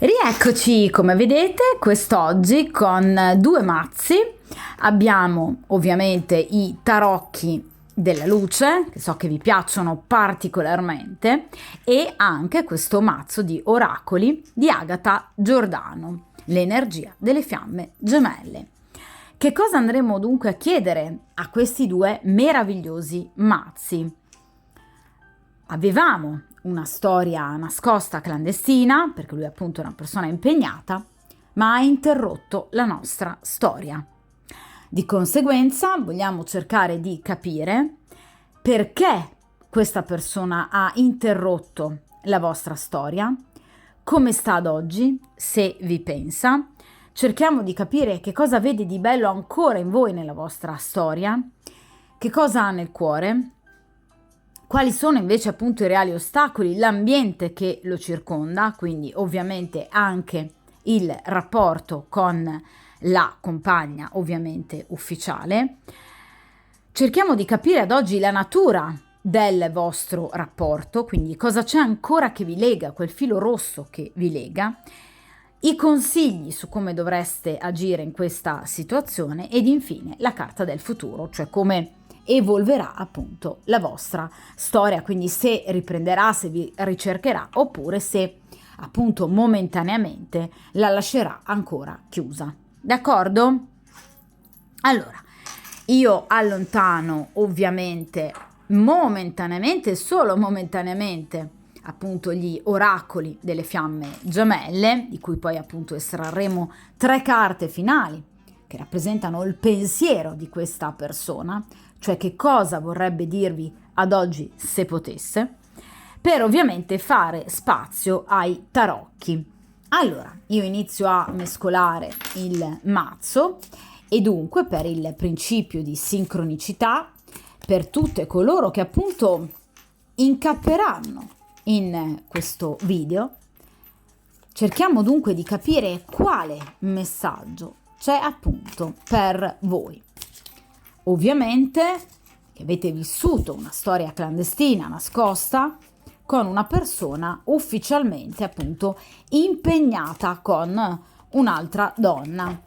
Rieccoci, come vedete, quest'oggi con due mazzi. Abbiamo ovviamente i tarocchi della luce, che so che vi piacciono particolarmente, e anche questo mazzo di oracoli di Agata Giordano, l'energia delle fiamme gemelle. Che cosa andremo dunque a chiedere a questi due meravigliosi mazzi? Avevamo una storia nascosta, clandestina, perché lui appunto è una persona impegnata, ma ha interrotto la nostra storia. Di conseguenza vogliamo cercare di capire perché questa persona ha interrotto la vostra storia, come sta ad oggi, se vi pensa. Cerchiamo di capire che cosa vede di bello ancora in voi nella vostra storia, che cosa ha nel cuore, quali sono invece appunto i reali ostacoli, l'ambiente che lo circonda, quindi ovviamente anche il rapporto con la compagna ovviamente ufficiale. Cerchiamo di capire ad oggi la natura del vostro rapporto, quindi cosa c'è ancora che vi lega, quel filo rosso che vi lega, i consigli su come dovreste agire in questa situazione ed infine la carta del futuro, cioè come evolverà appunto la vostra storia, quindi se riprenderà, se vi ricercherà oppure se appunto momentaneamente la lascerà ancora chiusa. D'accordo? Allora, io allontano ovviamente momentaneamente, solo momentaneamente, appunto gli oracoli delle fiamme gemelle, di cui poi appunto estrarremo 3 carte finali che rappresentano il pensiero di questa persona, cioè che cosa vorrebbe dirvi ad oggi se potesse, per ovviamente fare spazio ai tarocchi. Allora, io inizio a mescolare il mazzo e dunque per il principio di sincronicità, per tutte coloro che appunto incapperanno in questo video, cerchiamo dunque di capire quale messaggio c'è appunto per voi. Ovviamente che avete vissuto una storia clandestina, nascosta, con una persona ufficialmente appunto impegnata con un'altra donna.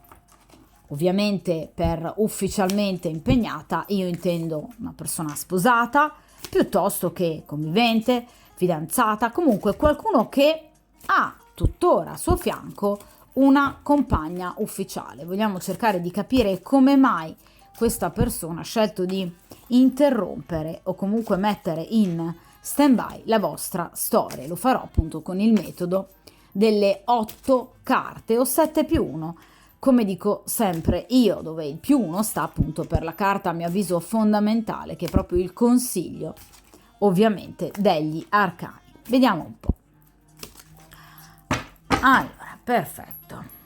Ovviamente per ufficialmente impegnata io intendo una persona sposata, piuttosto che convivente, fidanzata, comunque qualcuno che ha tuttora a suo fianco una compagna ufficiale. Vogliamo cercare di capire come mai questa persona ha scelto di interrompere o comunque mettere in stand-by la vostra storia. Lo farò appunto con il metodo delle 8 carte o 7 più 1, come dico sempre io, dove il più 1 sta appunto per la carta a mio avviso fondamentale, che è proprio il consiglio ovviamente degli arcani. Vediamo un po'. Allora, perfetto.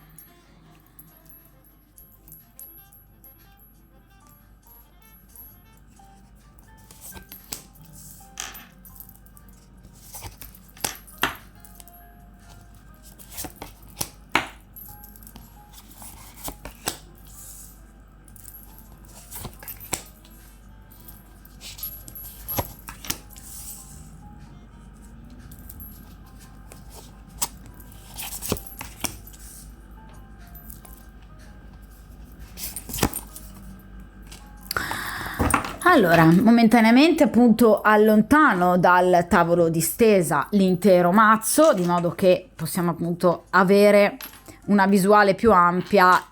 Allora, momentaneamente appunto allontano dal tavolo di stesa l'intero mazzo, di modo che possiamo appunto avere una visuale più ampia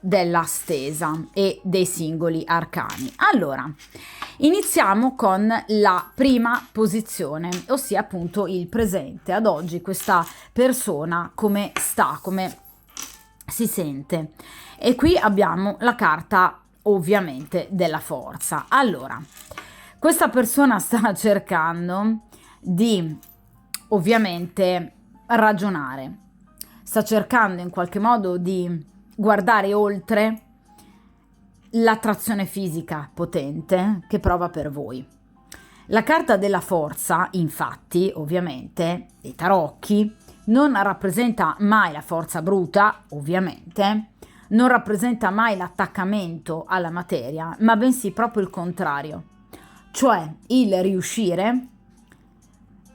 della stesa e dei singoli arcani. Allora, iniziamo con la prima posizione, ossia appunto il presente. Ad oggi questa persona come sta, come si sente. E qui abbiamo la carta ovviamente della forza. Allora, questa persona sta cercando di ovviamente ragionare, sta cercando in qualche modo di guardare oltre l'attrazione fisica potente che prova per voi. La carta della forza, infatti, ovviamente, dei tarocchi, non rappresenta mai la forza bruta, ovviamente, non rappresenta mai l'attaccamento alla materia, ma bensì proprio il contrario, cioè il riuscire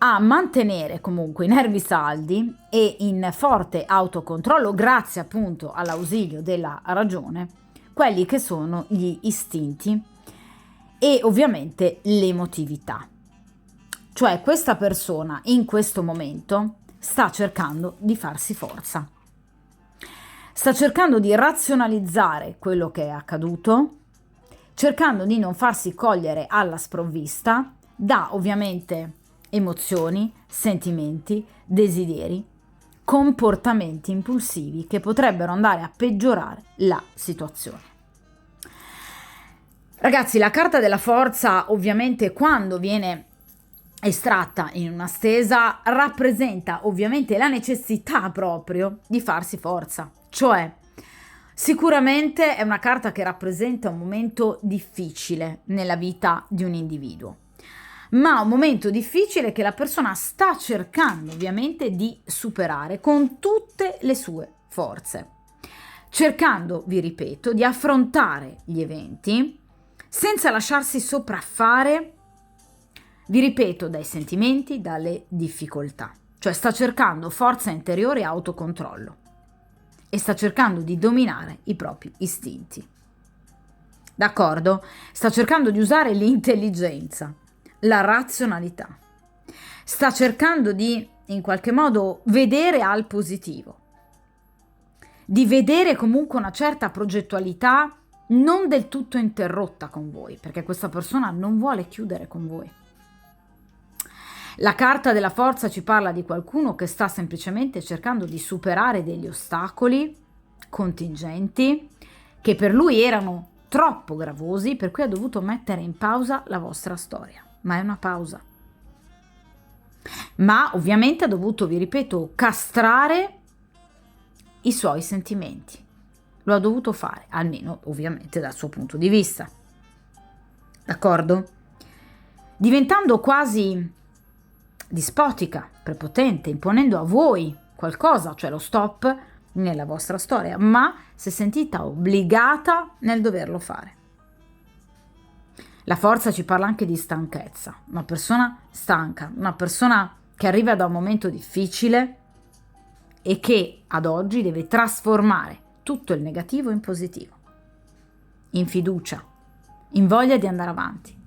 a mantenere comunque i nervi saldi e in forte autocontrollo, grazie appunto all'ausilio della ragione, quelli che sono gli istinti e ovviamente l'emotività. Cioè questa persona in questo momento sta cercando di farsi forza, sta cercando di razionalizzare quello che è accaduto, cercando di non farsi cogliere alla sprovvista da ovviamente emozioni, sentimenti, desideri, comportamenti impulsivi che potrebbero andare a peggiorare la situazione. Ragazzi, la carta della forza ovviamente quando viene estratta in una stesa rappresenta ovviamente la necessità proprio di farsi forza, cioè sicuramente è una carta che rappresenta un momento difficile nella vita di un individuo, ma un momento difficile che la persona sta cercando ovviamente di superare con tutte le sue forze, cercando, vi ripeto, di affrontare gli eventi senza lasciarsi sopraffare, vi ripeto, dai sentimenti, dalle difficoltà. Cioè sta cercando forza interiore e autocontrollo e sta cercando di dominare i propri istinti. D'accordo? Sta cercando di usare l'intelligenza, la razionalità. Sta cercando di, in qualche modo, vedere al positivo, di vedere comunque una certa progettualità non del tutto interrotta con voi, perché questa persona non vuole chiudere con voi. La carta della forza ci parla di qualcuno che sta semplicemente cercando di superare degli ostacoli contingenti che per lui erano troppo gravosi, per cui ha dovuto mettere in pausa la vostra storia. Ma è una pausa. Ma ovviamente ha dovuto, vi ripeto, castrare i suoi sentimenti. Lo ha dovuto fare, almeno ovviamente dal suo punto di vista. D'accordo? Diventando quasi dispotica, prepotente, imponendo a voi qualcosa, cioè lo stop nella vostra storia, ma si è sentita obbligata nel doverlo fare. La forza ci parla anche di stanchezza, una persona stanca, una persona che arriva da un momento difficile e che ad oggi deve trasformare tutto il negativo in positivo, in fiducia, in voglia di andare avanti.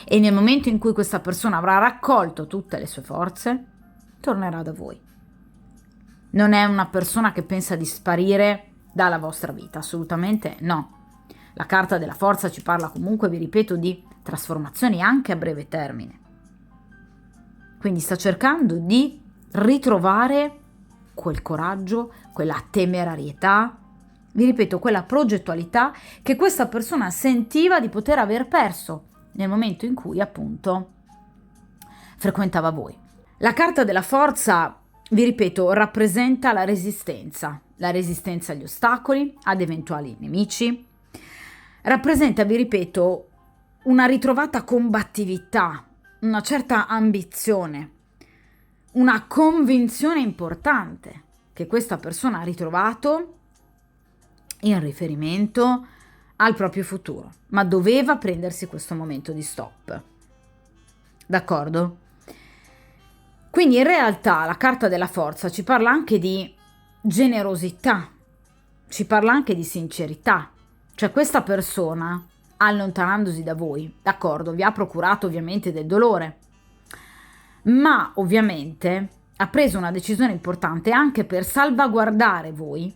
E nel momento in cui questa persona avrà raccolto tutte le sue forze, tornerà da voi. Non è una persona che pensa di sparire dalla vostra vita, assolutamente no. La carta della forza ci parla comunque, vi ripeto, di trasformazioni anche a breve termine. Quindi sta cercando di ritrovare quel coraggio, quella temerarietà, vi ripeto, quella progettualità che questa persona sentiva di poter aver perso nel momento in cui appunto frequentava voi. La carta della forza, vi ripeto, rappresenta la resistenza agli ostacoli, ad eventuali nemici. Rappresenta, vi ripeto, una ritrovata combattività, una certa ambizione, una convinzione importante che questa persona ha ritrovato in riferimento al proprio futuro, ma doveva prendersi questo momento di stop. D'accordo? Quindi in realtà la carta della forza ci parla anche di generosità, ci parla anche di sincerità. Cioè questa persona, allontanandosi da voi, d'accordo, vi ha procurato ovviamente del dolore, ma ovviamente ha preso una decisione importante anche per salvaguardare voi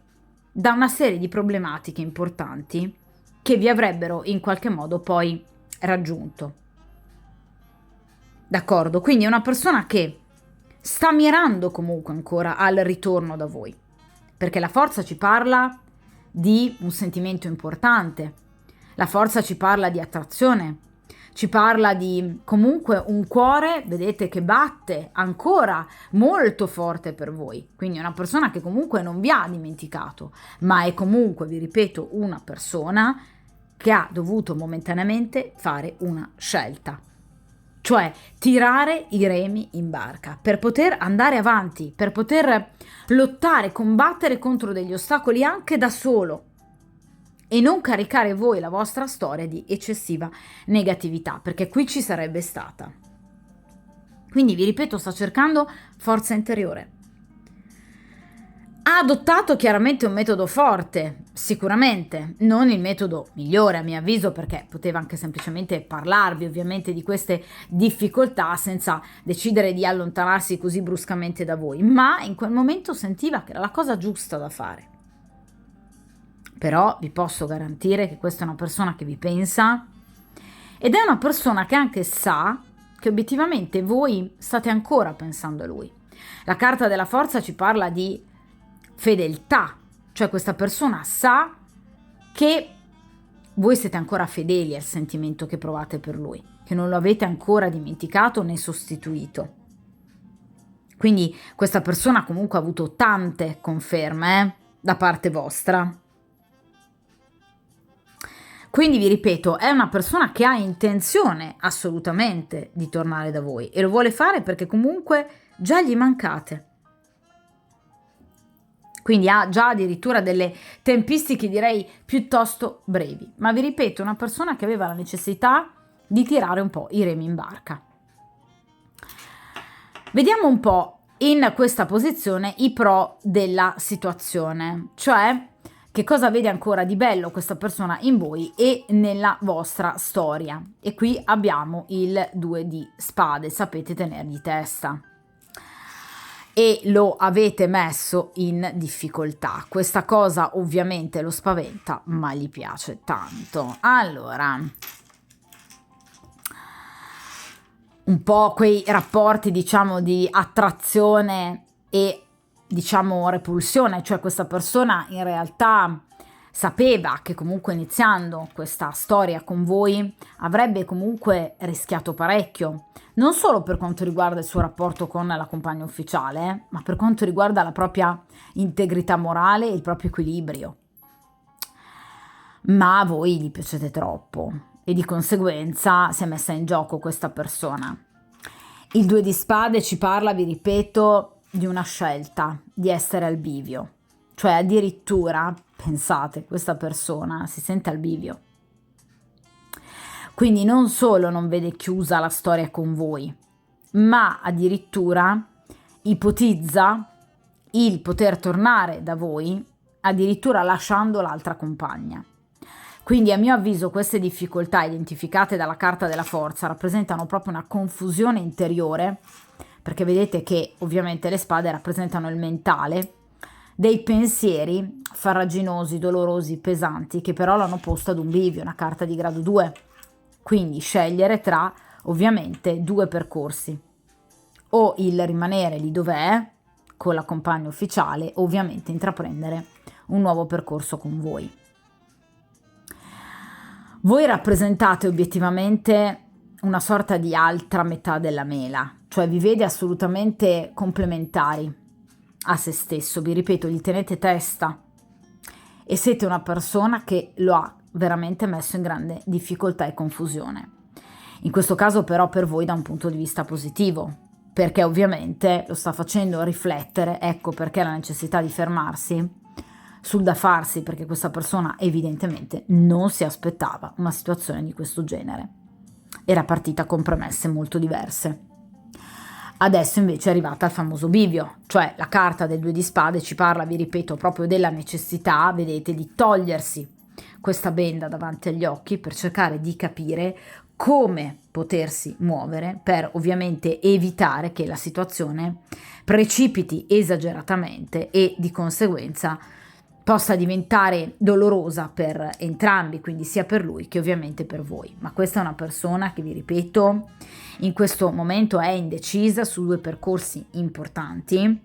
da una serie di problematiche importanti che vi avrebbero in qualche modo poi raggiunto. D'accordo? Quindi è una persona che sta mirando comunque ancora al ritorno da voi, perché la forza ci parla di un sentimento importante, la forza ci parla di attrazione, ci parla di comunque un cuore, vedete, che batte ancora molto forte per voi, quindi è una persona che comunque non vi ha dimenticato, ma è comunque, vi ripeto, una persona che ha dovuto momentaneamente fare una scelta, cioè tirare i remi in barca per poter andare avanti, per poter lottare, combattere contro degli ostacoli anche da solo e non caricare voi la vostra storia di eccessiva negatività, perché qui ci sarebbe stata. Quindi vi ripeto, sta cercando forza interiore. Ha adottato chiaramente un metodo forte, sicuramente, non il metodo migliore a mio avviso, perché poteva anche semplicemente parlarvi ovviamente di queste difficoltà senza decidere di allontanarsi così bruscamente da voi, ma in quel momento sentiva che era la cosa giusta da fare. Però vi posso garantire che questa è una persona che vi pensa ed è una persona che anche sa che obiettivamente voi state ancora pensando a lui. La carta della forza ci parla di fedeltà, cioè questa persona sa che voi siete ancora fedeli al sentimento che provate per lui, che non lo avete ancora dimenticato né sostituito. Quindi questa persona comunque ha avuto tante conferme da parte vostra. Quindi vi ripeto, è una persona che ha intenzione assolutamente di tornare da voi e lo vuole fare perché comunque già gli mancate. Quindi ha già addirittura delle tempistiche direi piuttosto brevi. Ma vi ripeto, una persona che aveva la necessità di tirare un po' i remi in barca. Vediamo un po' in questa posizione i pro della situazione, cioè che cosa vede ancora di bello questa persona in voi e nella vostra storia. E qui abbiamo il 2 di spade, sapete tenergli testa. E lo avete messo in difficoltà. Questa cosa ovviamente lo spaventa, ma gli piace tanto. Allora, un po' quei rapporti, diciamo, di attrazione e, diciamo, repulsione, cioè questa persona in realtà sapeva che comunque iniziando questa storia con voi avrebbe comunque rischiato parecchio, non solo per quanto riguarda il suo rapporto con la compagna ufficiale, ma per quanto riguarda la propria integrità morale e il proprio equilibrio. Ma a voi gli piacete troppo e di conseguenza si è messa in gioco questa persona. Il 2 di spade ci parla, vi ripeto, di una scelta, di essere al bivio, cioè addirittura, pensate, questa persona si sente al bivio. Quindi non solo non vede chiusa la storia con voi, ma addirittura ipotizza il poter tornare da voi, addirittura lasciando l'altra compagna. Quindi a mio avviso queste difficoltà identificate dalla carta della forza rappresentano proprio una confusione interiore, perché vedete che ovviamente le spade rappresentano il mentale, dei pensieri farraginosi, dolorosi, pesanti, che però l'hanno posto ad un bivio, una carta di grado 2. Quindi scegliere tra ovviamente due percorsi, o il rimanere lì dov'è con la compagna ufficiale, o ovviamente intraprendere un nuovo percorso con voi. Voi rappresentate obiettivamente una sorta di altra metà della mela, cioè vi vede assolutamente complementari a se stesso, vi ripeto, gli tenete testa e siete una persona che lo ha veramente messo in grande difficoltà e confusione. In questo caso però per voi da un punto di vista positivo, perché ovviamente lo sta facendo riflettere, ecco perché la necessità di fermarsi sul da farsi, perché questa persona evidentemente non si aspettava una situazione di questo genere. Era partita con premesse molto diverse. Adesso invece è arrivata al famoso bivio, cioè la carta del 2 di spade ci parla, vi ripeto, proprio della necessità, vedete, di togliersi questa benda davanti agli occhi per cercare di capire come potersi muovere per ovviamente evitare che la situazione precipiti esageratamente e di conseguenza possa diventare dolorosa per entrambi, quindi sia per lui che ovviamente per voi. Ma questa è una persona che, vi ripeto, in questo momento è indecisa su due percorsi importanti.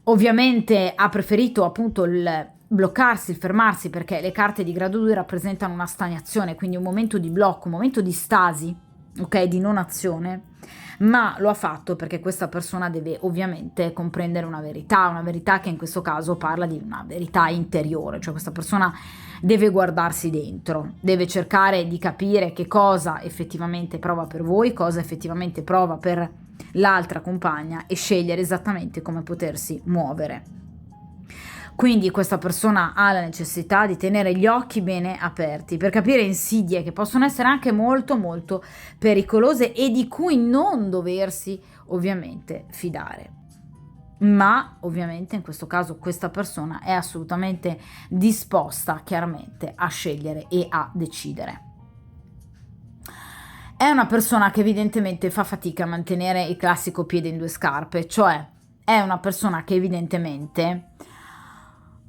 Ovviamente ha preferito appunto il bloccarsi, il fermarsi, perché le carte di grado 2 rappresentano una stagnazione, quindi un momento di blocco, un momento di stasi, ok, di non azione, ma lo ha fatto perché questa persona deve ovviamente comprendere una verità che in questo caso parla di una verità interiore, cioè questa persona deve guardarsi dentro, deve cercare di capire che cosa effettivamente prova per voi, cosa effettivamente prova per l'altra compagna e scegliere esattamente come potersi muovere. Quindi questa persona ha la necessità di tenere gli occhi bene aperti per capire insidie che possono essere anche molto molto pericolose e di cui non doversi ovviamente fidare. Ma ovviamente in questo caso questa persona è assolutamente disposta chiaramente a scegliere e a decidere. È una persona che evidentemente fa fatica a mantenere il classico piede in due scarpe, cioè è una persona che evidentemente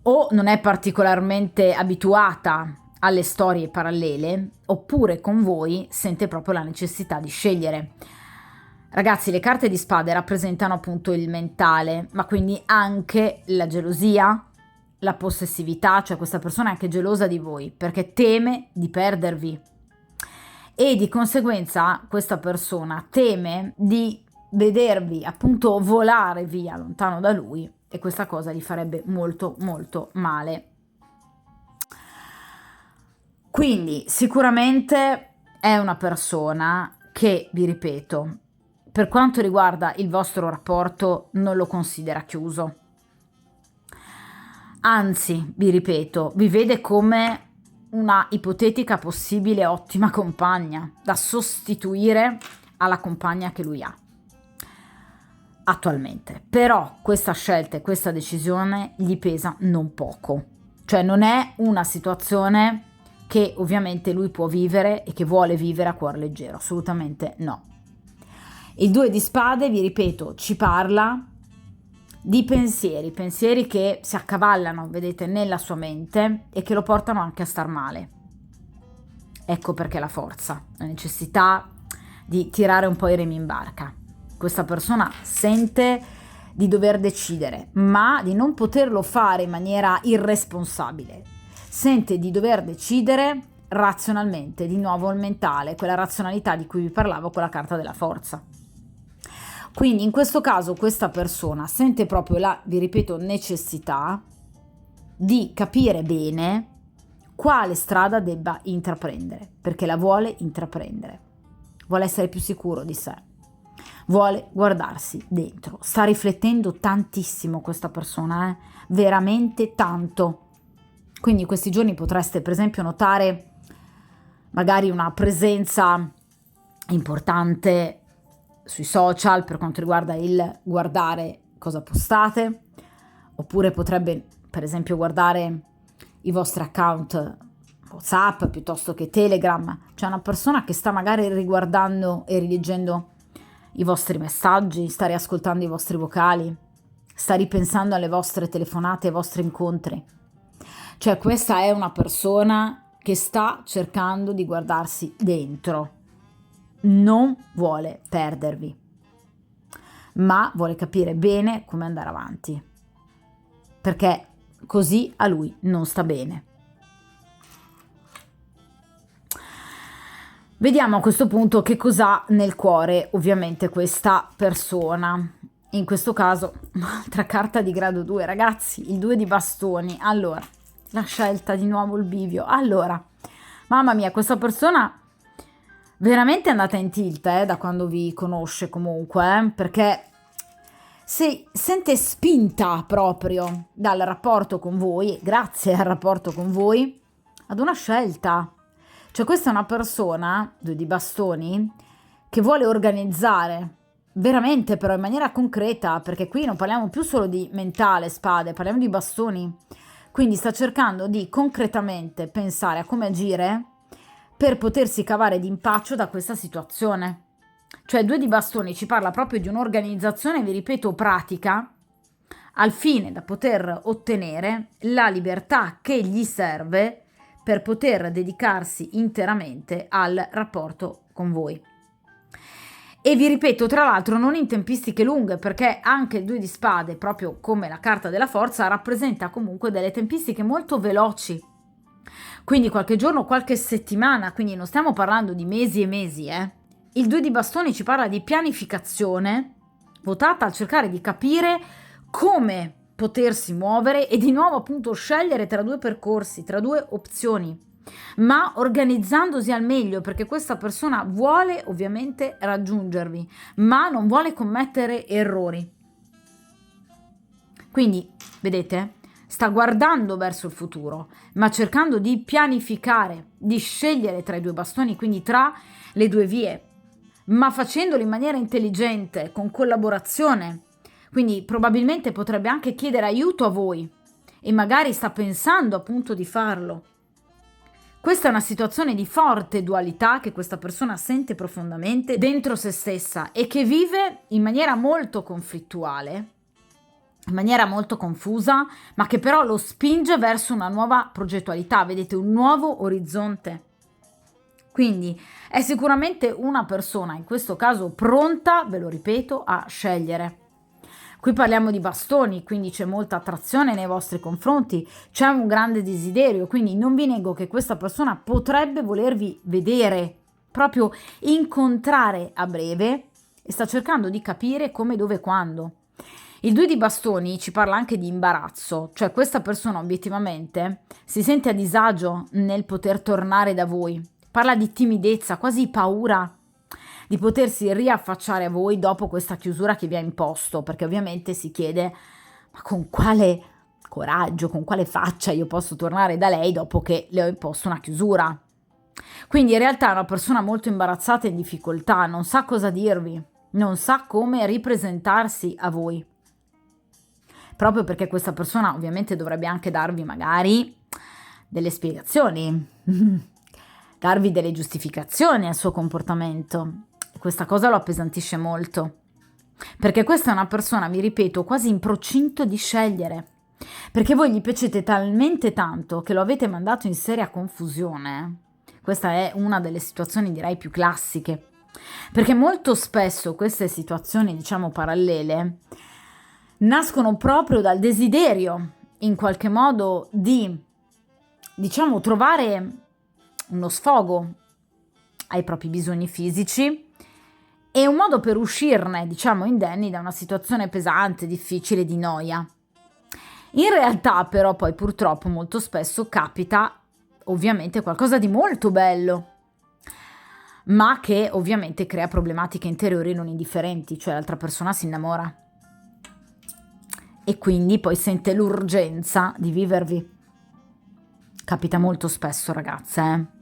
o non è particolarmente abituata alle storie parallele, oppure con voi sente proprio la necessità di scegliere. Ragazzi, le carte di spade rappresentano appunto il mentale, ma quindi anche la gelosia, la possessività, cioè questa persona è anche gelosa di voi perché teme di perdervi e di conseguenza questa persona teme di vedervi appunto volare via lontano da lui e questa cosa gli farebbe molto molto male. Quindi sicuramente è una persona che, vi ripeto, per quanto riguarda il vostro rapporto non lo considera chiuso. Anzi, vi ripeto, vi vede come una ipotetica possibile ottima compagna da sostituire alla compagna che lui ha attualmente. Però questa scelta e questa decisione gli pesa non poco, cioè non è una situazione che ovviamente lui può vivere e che vuole vivere a cuor leggero, assolutamente no. Il 2 di spade, vi ripeto, ci parla di pensieri che si accavallano, vedete, nella sua mente e che lo portano anche a star male. Ecco perché la forza, la necessità di tirare un po' i remi in barca. Questa persona sente di dover decidere, ma di non poterlo fare in maniera irresponsabile. Sente di dover decidere razionalmente, di nuovo il mentale, quella razionalità di cui vi parlavo con la carta della forza. Quindi in questo caso questa persona sente proprio la, vi ripeto, necessità di capire bene quale strada debba intraprendere, perché la vuole intraprendere, vuole essere più sicuro di sé, vuole guardarsi dentro, sta riflettendo tantissimo questa persona, veramente tanto. Quindi in questi giorni potreste per esempio notare magari una presenza importante sui social per quanto riguarda il guardare cosa postate, oppure potrebbe per esempio guardare i vostri account WhatsApp piuttosto che Telegram. C'è una persona che sta magari riguardando e rileggendo i vostri messaggi, sta riascoltando i vostri vocali, sta ripensando alle vostre telefonate, ai vostri incontri. Cioè questa è una persona che sta cercando di guardarsi dentro, non vuole perdervi, ma vuole capire bene come andare avanti, perché così a lui non sta bene. Vediamo a questo punto che cos'ha nel cuore ovviamente questa persona. In questo caso, un'altra carta di grado 2, ragazzi, il 2 di bastoni. Allora, la scelta di nuovo il bivio. Allora, mamma mia, questa persona veramente è andata in tilt da quando vi conosce comunque, perché si sente spinta proprio dal rapporto con voi, grazie al rapporto con voi, ad una scelta. Cioè questa è una persona, 2 di bastoni, che vuole organizzare, veramente però in maniera concreta, perché qui non parliamo più solo di mentale, spade, parliamo di bastoni. Quindi sta cercando di concretamente pensare a come agire per potersi cavare d'impaccio da questa situazione. Cioè 2 di bastoni ci parla proprio di un'organizzazione, vi ripeto, pratica, al fine da poter ottenere la libertà che gli serve per poter dedicarsi interamente al rapporto con voi. E vi ripeto, tra l'altro, non in tempistiche lunghe, perché anche il 2 di spade, proprio come la carta della forza, rappresenta comunque delle tempistiche molto veloci. Quindi qualche giorno, qualche settimana, quindi non stiamo parlando di mesi e mesi, Il 2 di bastoni ci parla di pianificazione, votata al cercare di capire come potersi muovere e di nuovo appunto scegliere tra 2 percorsi, tra 2 opzioni, ma organizzandosi al meglio, perché questa persona vuole ovviamente raggiungervi, ma non vuole commettere errori. Quindi, vedete, sta guardando verso il futuro, ma cercando di pianificare, di scegliere tra i due bastoni, quindi tra le due vie, ma facendolo in maniera intelligente, con collaborazione. Quindi probabilmente potrebbe anche chiedere aiuto a voi e magari sta pensando appunto di farlo. Questa è una situazione di forte dualità che questa persona sente profondamente dentro se stessa e che vive in maniera molto conflittuale, in maniera molto confusa, ma che però lo spinge verso una nuova progettualità, vedete, un nuovo orizzonte. Quindi è sicuramente una persona, in questo caso pronta, ve lo ripeto, a scegliere. Qui parliamo di bastoni, quindi c'è molta attrazione nei vostri confronti, c'è un grande desiderio, quindi non vi nego che questa persona potrebbe volervi vedere, proprio incontrare a breve e sta cercando di capire come, dove, quando. Il 2 di bastoni ci parla anche di imbarazzo, cioè questa persona obiettivamente si sente a disagio nel poter tornare da voi, parla di timidezza, quasi paura di potersi riaffacciare a voi dopo questa chiusura che vi ha imposto, perché ovviamente si chiede: ma con quale coraggio, con quale faccia io posso tornare da lei dopo che le ho imposto una chiusura? Quindi in realtà è una persona molto imbarazzata e in difficoltà, non sa cosa dirvi, non sa come ripresentarsi a voi, proprio perché questa persona ovviamente dovrebbe anche darvi magari delle spiegazioni, darvi delle giustificazioni al suo comportamento. Questa cosa lo appesantisce molto, perché questa è una persona, vi ripeto, quasi in procinto di scegliere, perché voi gli piacete talmente tanto che lo avete mandato in seria confusione. Questa è una delle situazioni, direi, più classiche, perché molto spesso queste situazioni, diciamo, parallele, nascono proprio dal desiderio, in qualche modo, di, diciamo, trovare uno sfogo ai propri bisogni fisici e un modo per uscirne, diciamo, indenni da una situazione pesante, difficile, di noia. In realtà però poi purtroppo molto spesso capita ovviamente qualcosa di molto bello, ma che ovviamente crea problematiche interiori non indifferenti, cioè l'altra persona si innamora e quindi poi sente l'urgenza di vivervi. Capita molto spesso, ragazze,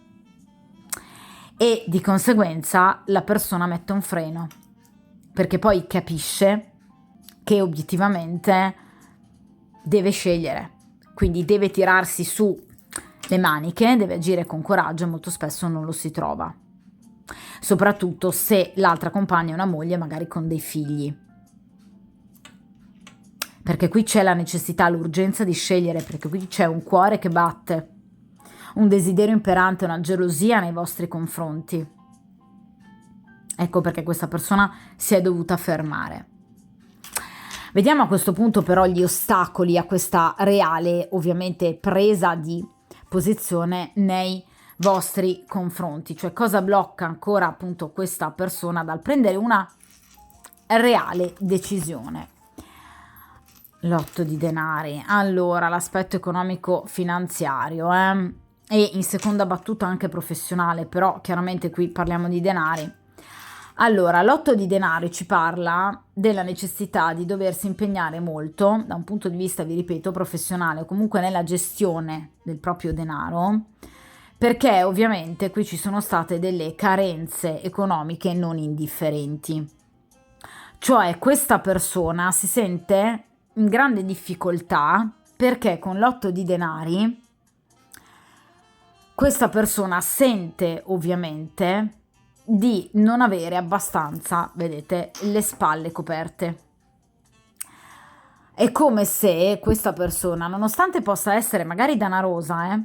E di conseguenza la persona mette un freno, perché poi capisce che obiettivamente deve scegliere, quindi deve tirarsi su le maniche, deve agire con coraggio e molto spesso non lo si trova, soprattutto se l'altra compagna è una moglie magari con dei figli, perché qui c'è la necessità, l'urgenza di scegliere, perché qui c'è un cuore che batte, un desiderio imperante, una gelosia nei vostri confronti. Ecco perché questa persona si è dovuta fermare. Vediamo a questo punto però gli ostacoli a questa reale, ovviamente, presa di posizione nei vostri confronti, cioè cosa blocca ancora appunto questa persona dal prendere una reale decisione. L'8 di denari, allora l'aspetto economico finanziario, e in seconda battuta anche professionale, però chiaramente qui parliamo di denari. Allora, l'8 di denari ci parla della necessità di doversi impegnare molto da un punto di vista, vi ripeto, professionale o comunque nella gestione del proprio denaro, perché ovviamente qui ci sono state delle carenze economiche non indifferenti. Cioè questa persona si sente in grande difficoltà perché con l'8 di denari questa persona sente ovviamente di non avere abbastanza, vedete, le spalle coperte. È come se questa persona, nonostante possa essere magari danarosa,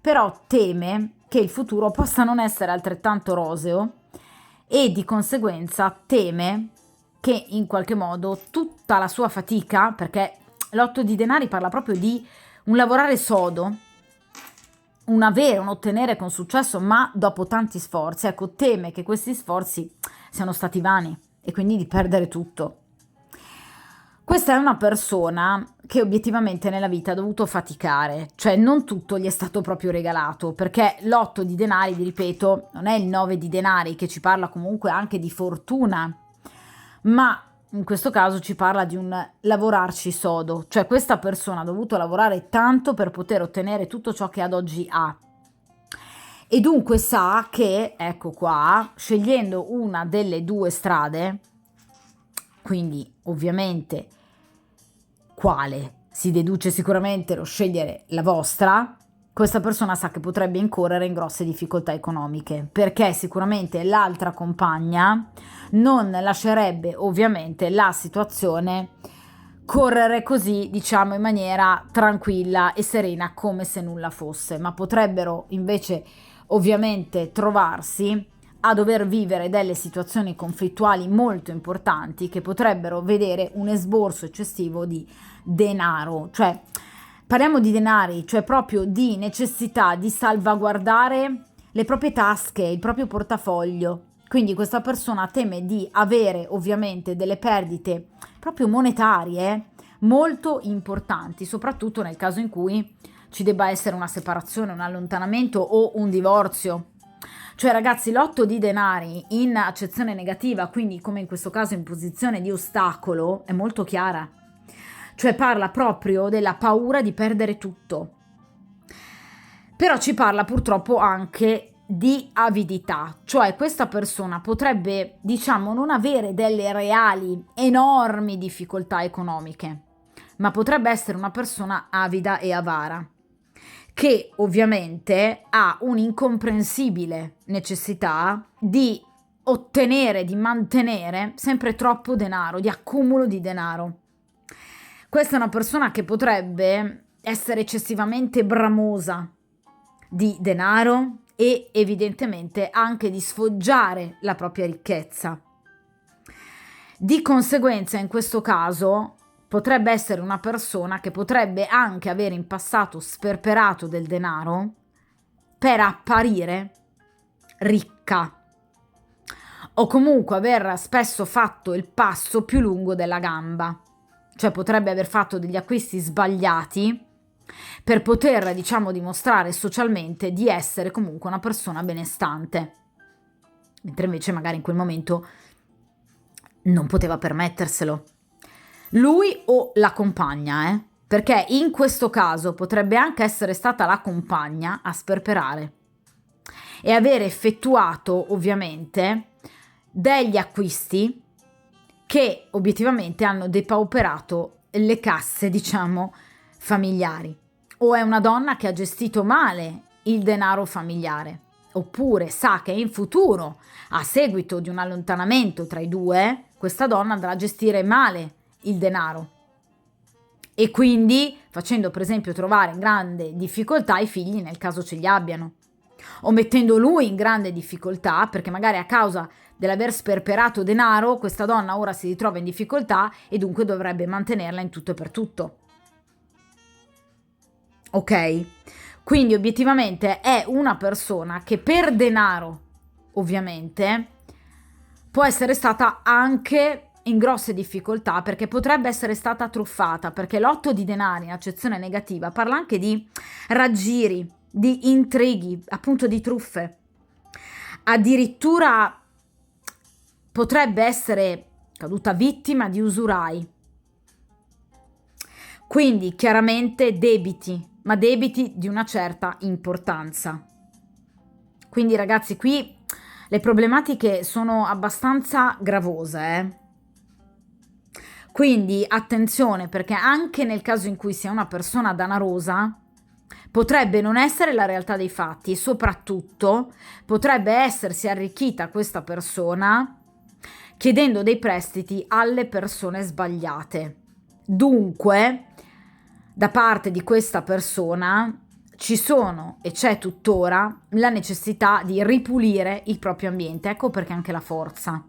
però teme che il futuro possa non essere altrettanto roseo e di conseguenza teme che in qualche modo tutta la sua fatica, perché l'8 di denari parla proprio di un lavorare sodo, un ottenere con successo, ma dopo tanti sforzi, ecco, teme che questi sforzi siano stati vani e quindi di perdere tutto. Questa è una persona che obiettivamente nella vita ha dovuto faticare, cioè non tutto gli è stato proprio regalato, perché l'8 di denari, vi ripeto, non è il 9 di denari che ci parla comunque anche di fortuna, ma in questo caso ci parla di un lavorarci sodo, cioè questa persona ha dovuto lavorare tanto per poter ottenere tutto ciò che ad oggi ha. E dunque sa che, ecco qua, scegliendo una delle due strade, quindi ovviamente quale si deduce sicuramente lo scegliere la vostra, questa persona sa che potrebbe incorrere in grosse difficoltà economiche, perché sicuramente l'altra compagna non lascerebbe ovviamente la situazione correre così, diciamo, in maniera tranquilla e serena come se nulla fosse, ma potrebbero invece ovviamente trovarsi a dover vivere delle situazioni conflittuali molto importanti che potrebbero vedere un esborso eccessivo di denaro, cioè parliamo di denari, cioè proprio di necessità di salvaguardare le proprie tasche, il proprio portafoglio. Quindi questa persona teme di avere ovviamente delle perdite proprio monetarie molto importanti, soprattutto nel caso in cui ci debba essere una separazione, un allontanamento o un divorzio. Cioè ragazzi, l'otto di denari in accezione negativa, quindi come in questo caso in posizione di ostacolo, è molto chiara. Cioè parla proprio della paura di perdere tutto. Però ci parla purtroppo anche di avidità, cioè questa persona potrebbe, diciamo, non avere delle reali, enormi difficoltà economiche, ma potrebbe essere una persona avida e avara, che ovviamente ha un'incomprensibile necessità di ottenere, di mantenere sempre troppo denaro, di accumulo di denaro. Questa è una persona che potrebbe essere eccessivamente bramosa di denaro e evidentemente anche di sfoggiare la propria ricchezza. Di conseguenza, in questo caso, potrebbe essere una persona che potrebbe anche avere in passato sperperato del denaro per apparire ricca, o comunque aver spesso fatto il passo più lungo della gamba, cioè potrebbe aver fatto degli acquisti sbagliati per poter, diciamo, dimostrare socialmente di essere comunque una persona benestante, mentre invece magari in quel momento non poteva permetterselo. Lui o la compagna, perché in questo caso potrebbe anche essere stata la compagna a sperperare e aver effettuato ovviamente degli acquisti che obiettivamente hanno depauperato le casse, diciamo, familiari. O è una donna che ha gestito male il denaro familiare, oppure sa che in futuro, a seguito di un allontanamento tra i due, questa donna andrà a gestire male il denaro e quindi facendo per esempio trovare in grande difficoltà i figli nel caso ce li abbiano, o mettendo lui in grande difficoltà perché magari a causa dell'aver sperperato denaro questa donna ora si ritrova in difficoltà e dunque dovrebbe mantenerla in tutto e per tutto. Ok? Quindi obiettivamente è una persona che per denaro, ovviamente, può essere stata anche in grosse difficoltà perché potrebbe essere stata truffata, perché l'otto di denari in accezione negativa parla anche di raggiri, di intrighi, appunto di truffe. Addirittura potrebbe essere caduta vittima di usurai. Quindi chiaramente debiti, ma debiti di una certa importanza. Quindi ragazzi, qui le problematiche sono abbastanza gravose, Quindi attenzione, perché anche nel caso in cui sia una persona danarosa, potrebbe non essere la realtà dei fatti e soprattutto potrebbe essersi arricchita questa persona chiedendo dei prestiti alle persone sbagliate. Dunque, da parte di questa persona ci sono e c'è tuttora la necessità di ripulire il proprio ambiente. Ecco perché anche la forza.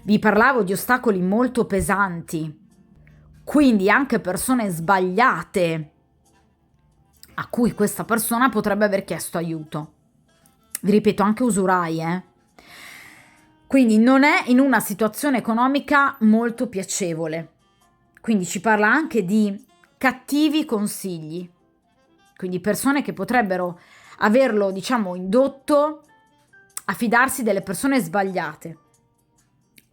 Vi parlavo di ostacoli molto pesanti, quindi anche persone sbagliate a cui questa persona potrebbe aver chiesto aiuto. Vi ripeto, anche usurai, Quindi non è in una situazione economica molto piacevole. Quindi ci parla anche di cattivi consigli, quindi persone che potrebbero averlo, diciamo, indotto a fidarsi delle persone sbagliate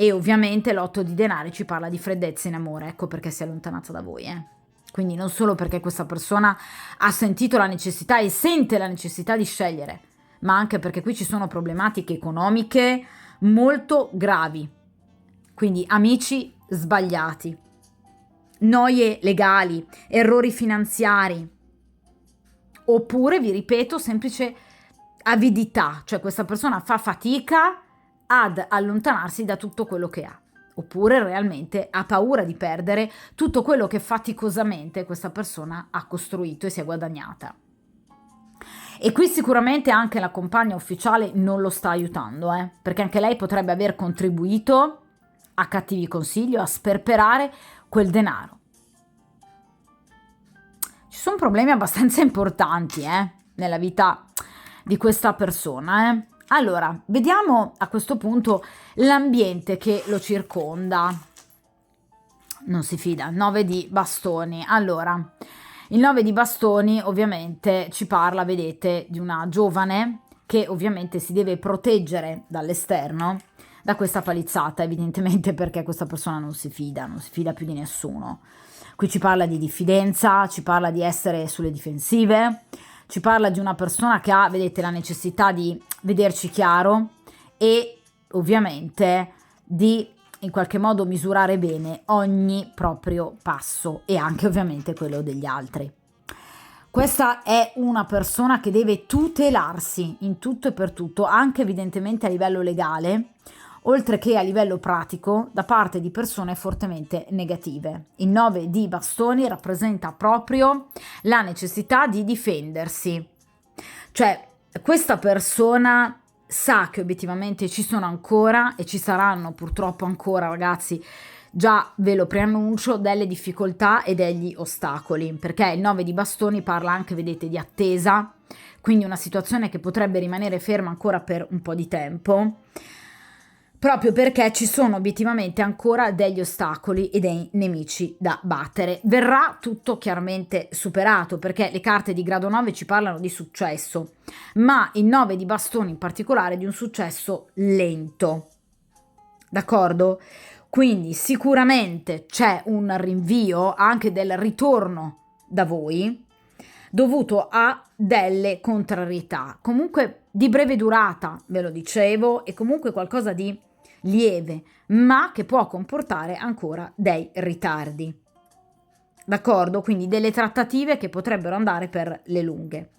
E ovviamente l'8 di denari ci parla di freddezza in amore, ecco perché si è allontanata da voi, eh. Quindi non solo perché questa persona ha sentito la necessità e sente la necessità di scegliere, ma anche perché qui ci sono problematiche economiche molto gravi. Quindi amici sbagliati, noie legali, errori finanziari, oppure, vi ripeto, semplice avidità, cioè questa persona fa fatica ad allontanarsi da tutto quello che ha, oppure realmente ha paura di perdere tutto quello che faticosamente questa persona ha costruito e si è guadagnata. E qui sicuramente anche la compagna ufficiale non lo sta aiutando, perché anche lei potrebbe aver contribuito a cattivi consigli o a sperperare quel denaro. Ci sono problemi abbastanza importanti nella vita di questa persona. Allora, vediamo a questo punto l'ambiente che lo circonda. Non si fida, 9 di bastoni. Allora, il 9 di bastoni ovviamente ci parla, vedete, di una giovane che ovviamente si deve proteggere dall'esterno, da questa palizzata, evidentemente perché questa persona non si fida più di nessuno. Qui ci parla di diffidenza, ci parla di essere sulle difensive, ci parla di una persona che ha, vedete, la necessità di vederci chiaro e ovviamente di in qualche modo misurare bene ogni proprio passo e anche ovviamente quello degli altri. Questa è una persona che deve tutelarsi in tutto e per tutto, anche evidentemente a livello legale, oltre che a livello pratico, da parte di persone fortemente negative. Il 9 di bastoni rappresenta proprio la necessità di difendersi. Cioè, questa persona sa che obiettivamente ci sono ancora e ci saranno purtroppo ancora, ragazzi, già ve lo preannuncio, delle difficoltà e degli ostacoli, perché il 9 di bastoni parla anche, vedete, di attesa, quindi una situazione che potrebbe rimanere ferma ancora per un po' di tempo, proprio perché ci sono obiettivamente ancora degli ostacoli e dei nemici da battere. Verrà tutto chiaramente superato, perché le carte di grado 9 ci parlano di successo, ma il 9 di bastoni in particolare di un successo lento. D'accordo? Quindi sicuramente c'è un rinvio anche del ritorno da voi, dovuto a delle contrarietà, comunque di breve durata, ve lo dicevo, e comunque qualcosa di lieve, ma che può comportare ancora dei ritardi. D'accordo? Quindi delle trattative che potrebbero andare per le lunghe.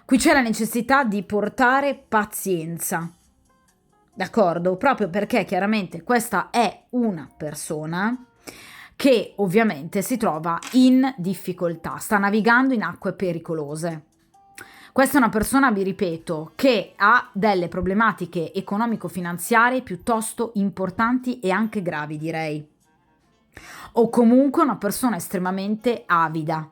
Qui c'è la necessità di portare pazienza. D'accordo? Proprio perché chiaramente questa è una persona che ovviamente si trova in difficoltà, sta navigando in acque pericolose. Questa è una persona, vi ripeto, che ha delle problematiche economico-finanziarie piuttosto importanti e anche gravi, direi. O comunque una persona estremamente avida,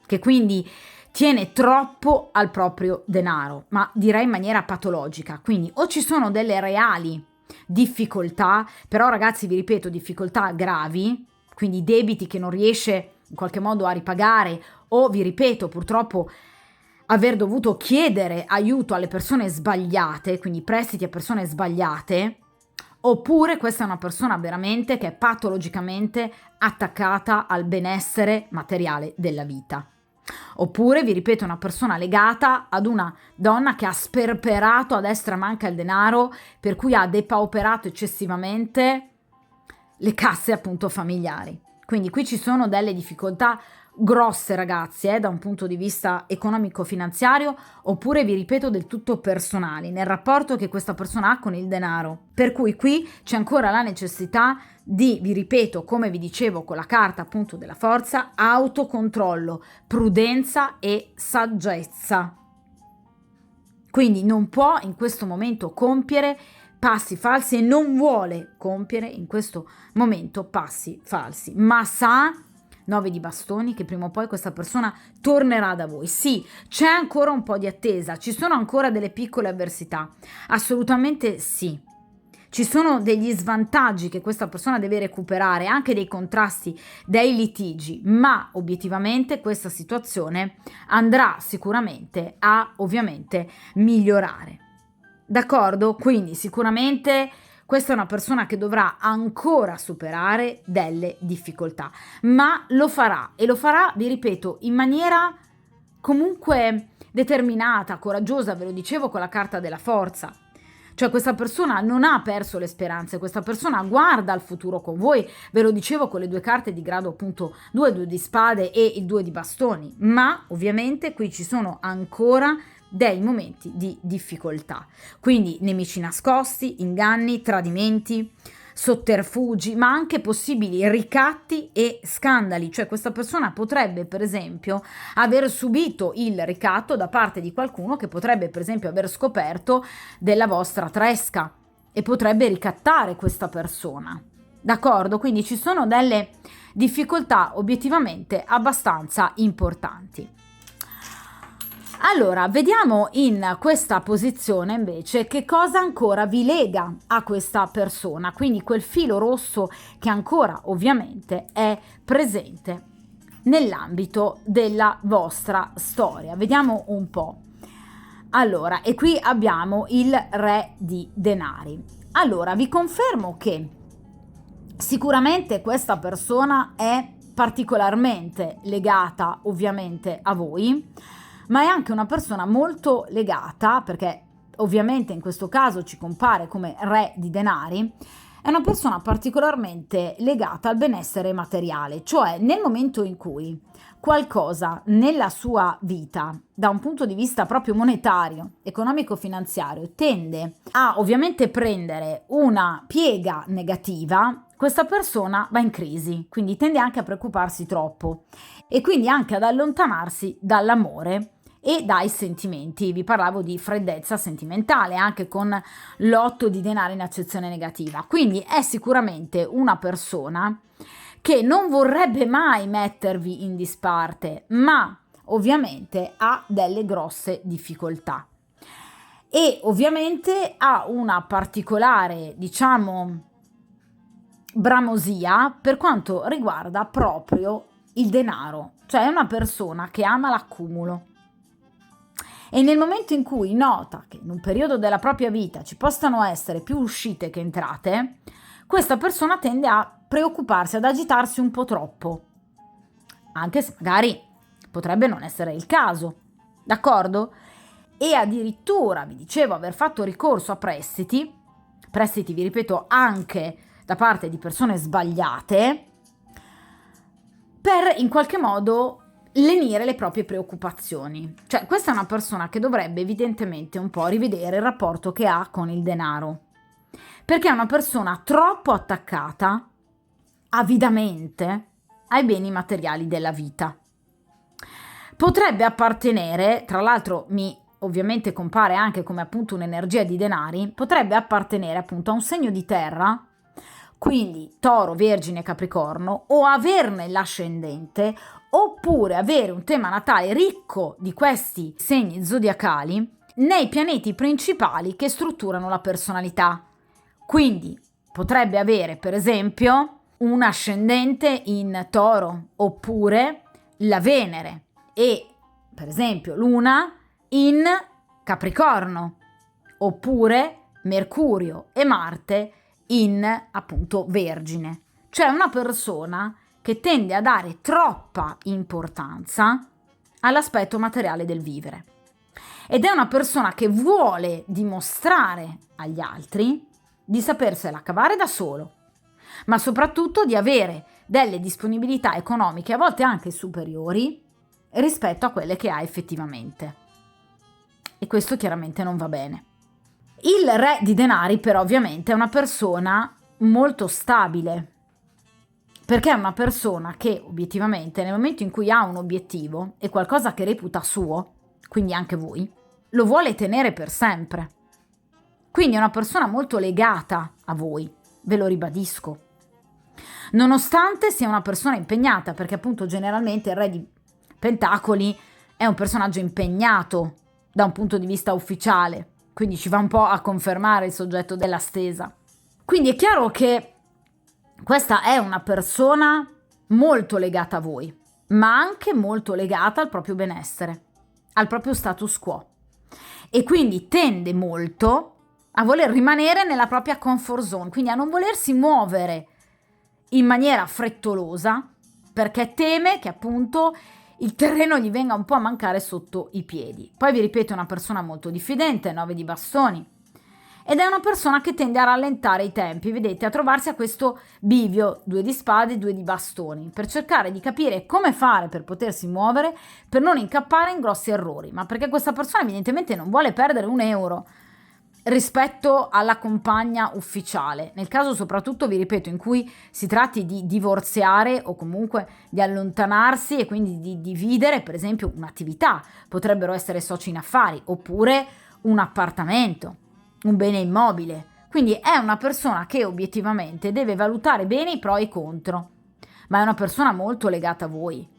che quindi tiene troppo al proprio denaro, ma direi in maniera patologica. Quindi o ci sono delle reali difficoltà, però ragazzi vi ripeto, difficoltà gravi, quindi debiti che non riesce in qualche modo a ripagare, o vi ripeto purtroppo aver dovuto chiedere aiuto alle persone sbagliate, quindi prestiti a persone sbagliate, oppure questa è una persona veramente che è patologicamente attaccata al benessere materiale della vita. Oppure, vi ripeto, una persona legata ad una donna che ha sperperato a destra e manca il denaro, per cui ha depauperato eccessivamente le casse appunto familiari. Quindi qui ci sono delle difficoltà grosse, ragazzi, da un punto di vista economico-finanziario, oppure, vi ripeto, del tutto personali, nel rapporto che questa persona ha con il denaro. Per cui qui c'è ancora la necessità di, vi ripeto, come vi dicevo con la carta appunto della forza, autocontrollo, prudenza e saggezza. Quindi non può in questo momento compiere passi falsi e non vuole compiere in questo momento passi falsi, ma sa, 9 di bastoni, che prima o poi questa persona tornerà da voi. Sì, c'è ancora un po' di attesa, ci sono ancora delle piccole avversità, assolutamente sì. Ci sono degli svantaggi che questa persona deve recuperare, anche dei contrasti, dei litigi, ma obiettivamente questa situazione andrà sicuramente a ovviamente migliorare. D'accordo? Quindi sicuramente Questa è una persona che dovrà ancora superare delle difficoltà, ma lo farà, e lo farà, vi ripeto, in maniera comunque determinata, coraggiosa, ve lo dicevo con la carta della forza. Cioè questa persona non ha perso le speranze, questa persona guarda al futuro con voi, ve lo dicevo con le due carte di grado appunto 2 di spade e il 2 di bastoni, ma ovviamente qui ci sono ancora dei momenti di difficoltà, quindi nemici nascosti, inganni, tradimenti, sotterfugi, ma anche possibili ricatti e scandali. Cioè questa persona potrebbe per esempio aver subito il ricatto da parte di qualcuno che potrebbe per esempio aver scoperto della vostra tresca e potrebbe ricattare questa persona. D'accordo? Quindi ci sono delle difficoltà obiettivamente abbastanza importanti. Allora, vediamo in questa posizione invece che cosa ancora vi lega a questa persona, quindi quel filo rosso che ancora ovviamente è presente nell'ambito della vostra storia. Vediamo un po'. Allora, e qui abbiamo il Re di Denari. Allora, vi confermo che sicuramente questa persona è particolarmente legata ovviamente a voi, ma è anche una persona molto legata, perché ovviamente in questo caso ci compare come Re di Denari, è una persona particolarmente legata al benessere materiale, cioè nel momento in cui qualcosa nella sua vita, da un punto di vista proprio monetario, economico-finanziario, tende a ovviamente prendere una piega negativa, questa persona va in crisi, quindi tende anche a preoccuparsi troppo e quindi anche ad allontanarsi dall'amore e dai sentimenti. Vi parlavo di freddezza sentimentale anche con l'8 di denari in accezione negativa, quindi è sicuramente una persona che non vorrebbe mai mettervi in disparte, ma ovviamente ha delle grosse difficoltà e ovviamente ha una particolare, diciamo, bramosia per quanto riguarda proprio il denaro, cioè è una persona che ama l'accumulo. E nel momento in cui nota che in un periodo della propria vita ci possano essere più uscite che entrate, questa persona tende a preoccuparsi, ad agitarsi un po' troppo, anche se magari potrebbe non essere il caso, d'accordo? E addirittura, vi dicevo, aver fatto ricorso a prestiti, vi ripeto, anche da parte di persone sbagliate, per in qualche modo lenire le proprie preoccupazioni. Cioè questa è una persona che dovrebbe evidentemente un po' rivedere il rapporto che ha con il denaro, perché è una persona troppo attaccata avidamente ai beni materiali della vita. Potrebbe appartenere, tra l'altro ovviamente compare anche come appunto un'energia di denari, potrebbe appartenere appunto a un segno di terra, quindi Toro, Vergine, Capricorno, o averne l'ascendente, oppure avere un tema natale ricco di questi segni zodiacali nei pianeti principali che strutturano la personalità. Quindi potrebbe avere per esempio un ascendente in Toro, oppure la Venere e per esempio Luna in Capricorno, oppure Mercurio e Marte in appunto Vergine. Cioè una persona che tende a dare troppa importanza all'aspetto materiale del vivere ed è una persona che vuole dimostrare agli altri di sapersela cavare da solo, ma soprattutto di avere delle disponibilità economiche a volte anche superiori rispetto a quelle che ha effettivamente, e questo chiaramente non va bene. Il Re di Denari però ovviamente è una persona molto stabile, perché è una persona che obiettivamente nel momento in cui ha un obiettivo e qualcosa che reputa suo, quindi anche voi, lo vuole tenere per sempre. Quindi è una persona molto legata a voi, ve lo ribadisco. Nonostante sia una persona impegnata, perché appunto generalmente il Re di Pentacoli è un personaggio impegnato da un punto di vista ufficiale, quindi ci va un po' a confermare il soggetto della stesa. Quindi è chiaro che questa è una persona molto legata a voi, ma anche molto legata al proprio benessere, al proprio status quo. E quindi tende molto a voler rimanere nella propria comfort zone, quindi a non volersi muovere in maniera frettolosa, perché teme che appunto il terreno gli venga un po' a mancare sotto i piedi. Poi vi ripeto, è una persona molto diffidente, 9 di bastoni, ed è una persona che tende a rallentare i tempi, vedete, a trovarsi a questo bivio, 2 di spade, 2 di bastoni, per cercare di capire come fare per potersi muovere, per non incappare in grossi errori, ma perché questa persona evidentemente non vuole perdere un euro rispetto alla compagna ufficiale, nel caso soprattutto, vi ripeto, in cui si tratti di divorziare o comunque di allontanarsi e quindi di dividere per esempio un'attività, potrebbero essere soci in affari oppure un appartamento, un bene immobile. Quindi è una persona che obiettivamente deve valutare bene i pro e i contro, ma è una persona molto legata a voi.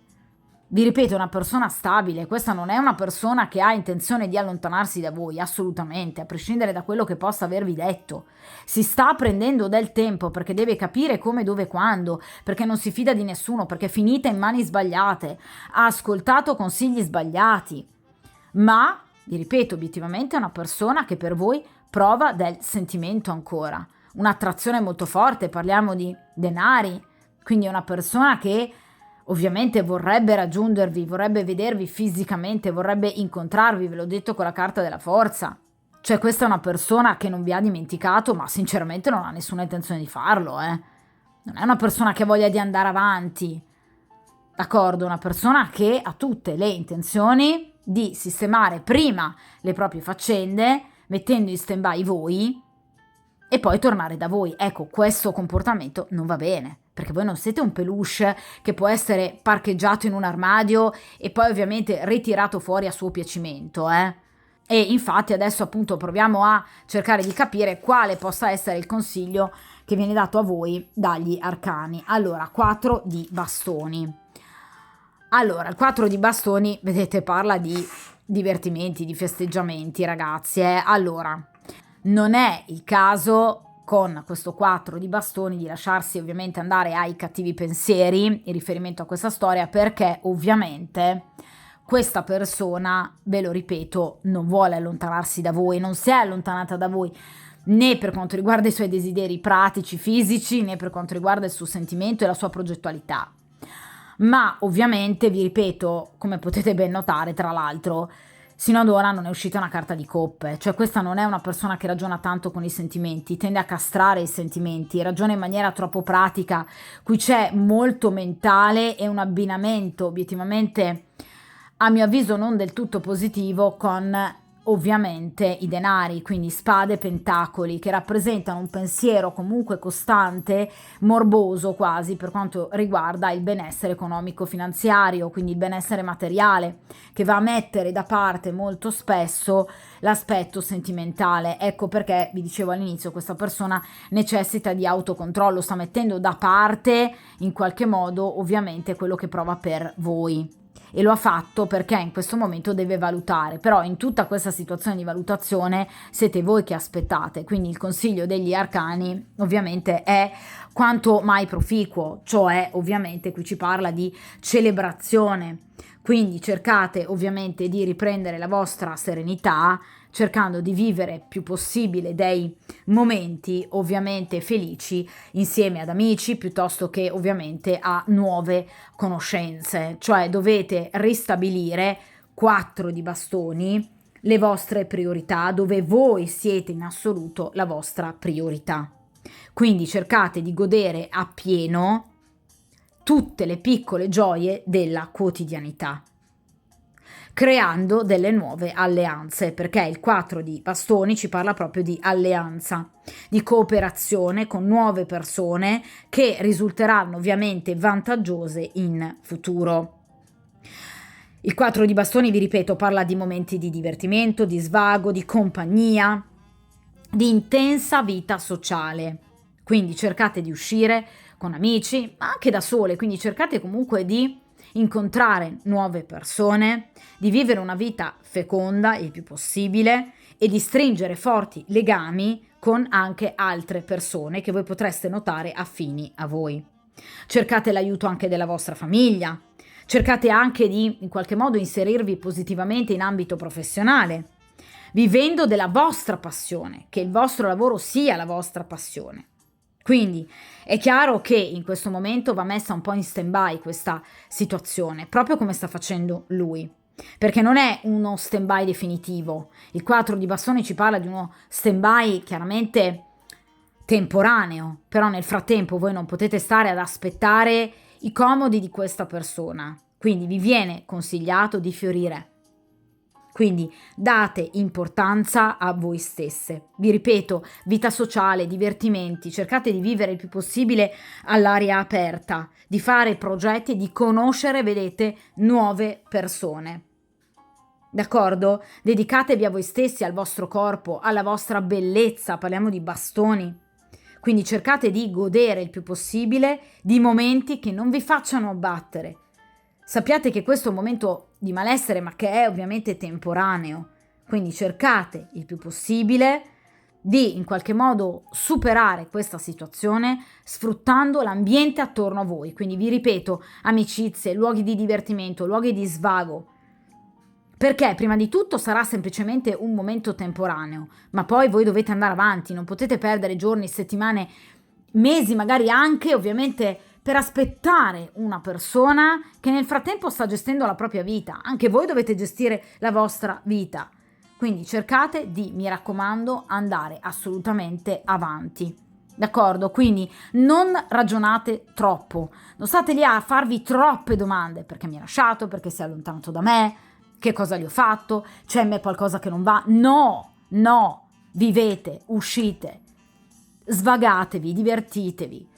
Vi ripeto, è una persona stabile, questa non è una persona che ha intenzione di allontanarsi da voi, assolutamente, a prescindere da quello che possa avervi detto. Si sta prendendo del tempo perché deve capire come, dove, quando, perché non si fida di nessuno, perché è finita in mani sbagliate, ha ascoltato consigli sbagliati. Ma, vi ripeto, obiettivamente è una persona che per voi prova del sentimento ancora, un'attrazione molto forte, parliamo di denari, quindi è una persona che ovviamente vorrebbe raggiungervi, vorrebbe vedervi fisicamente, vorrebbe incontrarvi, ve l'ho detto con la carta della forza. Cioè questa è una persona che non vi ha dimenticato, ma sinceramente non ha nessuna intenzione di farlo, Non è una persona che ha voglia di andare avanti, d'accordo? Una persona che ha tutte le intenzioni di sistemare prima le proprie faccende, mettendo in stand-by voi, e poi tornare da voi. Ecco, questo comportamento non va bene, perché voi non siete un peluche che può essere parcheggiato in un armadio e poi ovviamente ritirato fuori a suo piacimento, E infatti adesso appunto proviamo a cercare di capire quale possa essere il consiglio che viene dato a voi dagli arcani. Allora, 4 di bastoni. Allora, il 4 di bastoni, vedete, parla di divertimenti, di festeggiamenti, ragazzi, Allora, non è il caso con questo 4 di bastoni di lasciarsi ovviamente andare ai cattivi pensieri in riferimento a questa storia, perché ovviamente questa persona, ve lo ripeto, non vuole allontanarsi da voi, non si è allontanata da voi né per quanto riguarda i suoi desideri pratici, fisici, né per quanto riguarda il suo sentimento e la sua progettualità. Ma ovviamente, vi ripeto, come potete ben notare, tra l'altro, sino ad ora non è uscita una carta di coppe, cioè questa non è una persona che ragiona tanto con i sentimenti, tende a castrare i sentimenti, ragiona in maniera troppo pratica, qui c'è molto mentale e un abbinamento obiettivamente, a mio avviso, non del tutto positivo con ovviamente i denari, quindi spade e pentacoli, che rappresentano un pensiero comunque costante, morboso quasi per quanto riguarda il benessere economico-finanziario, quindi il benessere materiale, che va a mettere da parte molto spesso l'aspetto sentimentale. Ecco perché vi dicevo all'inizio, questa persona necessita di autocontrollo, sta mettendo da parte in qualche modo ovviamente quello che prova per voi. E lo ha fatto perché in questo momento deve valutare, però in tutta questa situazione di valutazione siete voi che aspettate, quindi il consiglio degli arcani ovviamente è quanto mai proficuo, cioè ovviamente qui ci parla di celebrazione, quindi cercate ovviamente di riprendere la vostra serenità, cercando di vivere più possibile dei momenti ovviamente felici insieme ad amici piuttosto che ovviamente a nuove conoscenze, cioè dovete ristabilire 4 di bastoni, le vostre priorità, dove voi siete in assoluto la vostra priorità. Quindi cercate di godere appieno tutte le piccole gioie della quotidianità, creando delle nuove alleanze, perché il 4 di bastoni ci parla proprio di alleanza, di cooperazione con nuove persone che risulteranno ovviamente vantaggiose in futuro. Il 4 di bastoni, vi ripeto, parla di momenti di divertimento, di svago, di compagnia, di intensa vita sociale. Quindi cercate di uscire con amici, ma anche da sole, quindi cercate comunque di incontrare nuove persone, di vivere una vita feconda il più possibile e di stringere forti legami con anche altre persone che voi potreste notare affini a voi. Cercate l'aiuto anche della vostra famiglia, cercate anche di in qualche modo inserirvi positivamente in ambito professionale. vivendo della vostra passione, che il vostro lavoro sia la vostra passione. Quindi è chiaro che in questo momento va messa un po' in stand-by questa situazione, proprio come sta facendo lui, perché non è uno stand-by definitivo. Il 4 di bastoni ci parla di uno stand-by chiaramente temporaneo, però nel frattempo voi non potete stare ad aspettare i comodi di questa persona, quindi vi viene consigliato di fiorire. Quindi date importanza a voi stesse. Vi ripeto, vita sociale, divertimenti, cercate di vivere il più possibile all'aria aperta, di fare progetti e di conoscere, vedete, nuove persone. D'accordo? Dedicatevi a voi stessi, al vostro corpo, alla vostra bellezza, parliamo di bastoni. Quindi cercate di godere il più possibile di momenti che non vi facciano abbattere. Sappiate che questo è un momento di malessere, ma che è ovviamente temporaneo. Quindi cercate il più possibile di in qualche modo superare questa situazione sfruttando l'ambiente attorno a voi. Quindi vi ripeto, amicizie, luoghi di divertimento, luoghi di svago. Perché prima di tutto sarà semplicemente un momento temporaneo, ma poi voi dovete andare avanti, non potete perdere giorni, settimane, mesi, magari anche ovviamente per aspettare una persona che nel frattempo sta gestendo la propria vita. Anche voi dovete gestire la vostra vita. Quindi cercate di, mi raccomando, andare assolutamente avanti. D'accordo? Quindi non ragionate troppo, non state lì a farvi troppe domande, perché mi ha lasciato, perché si è allontanato da me, che cosa gli ho fatto, c'è in me qualcosa che non va. No, vivete, uscite, svagatevi, divertitevi,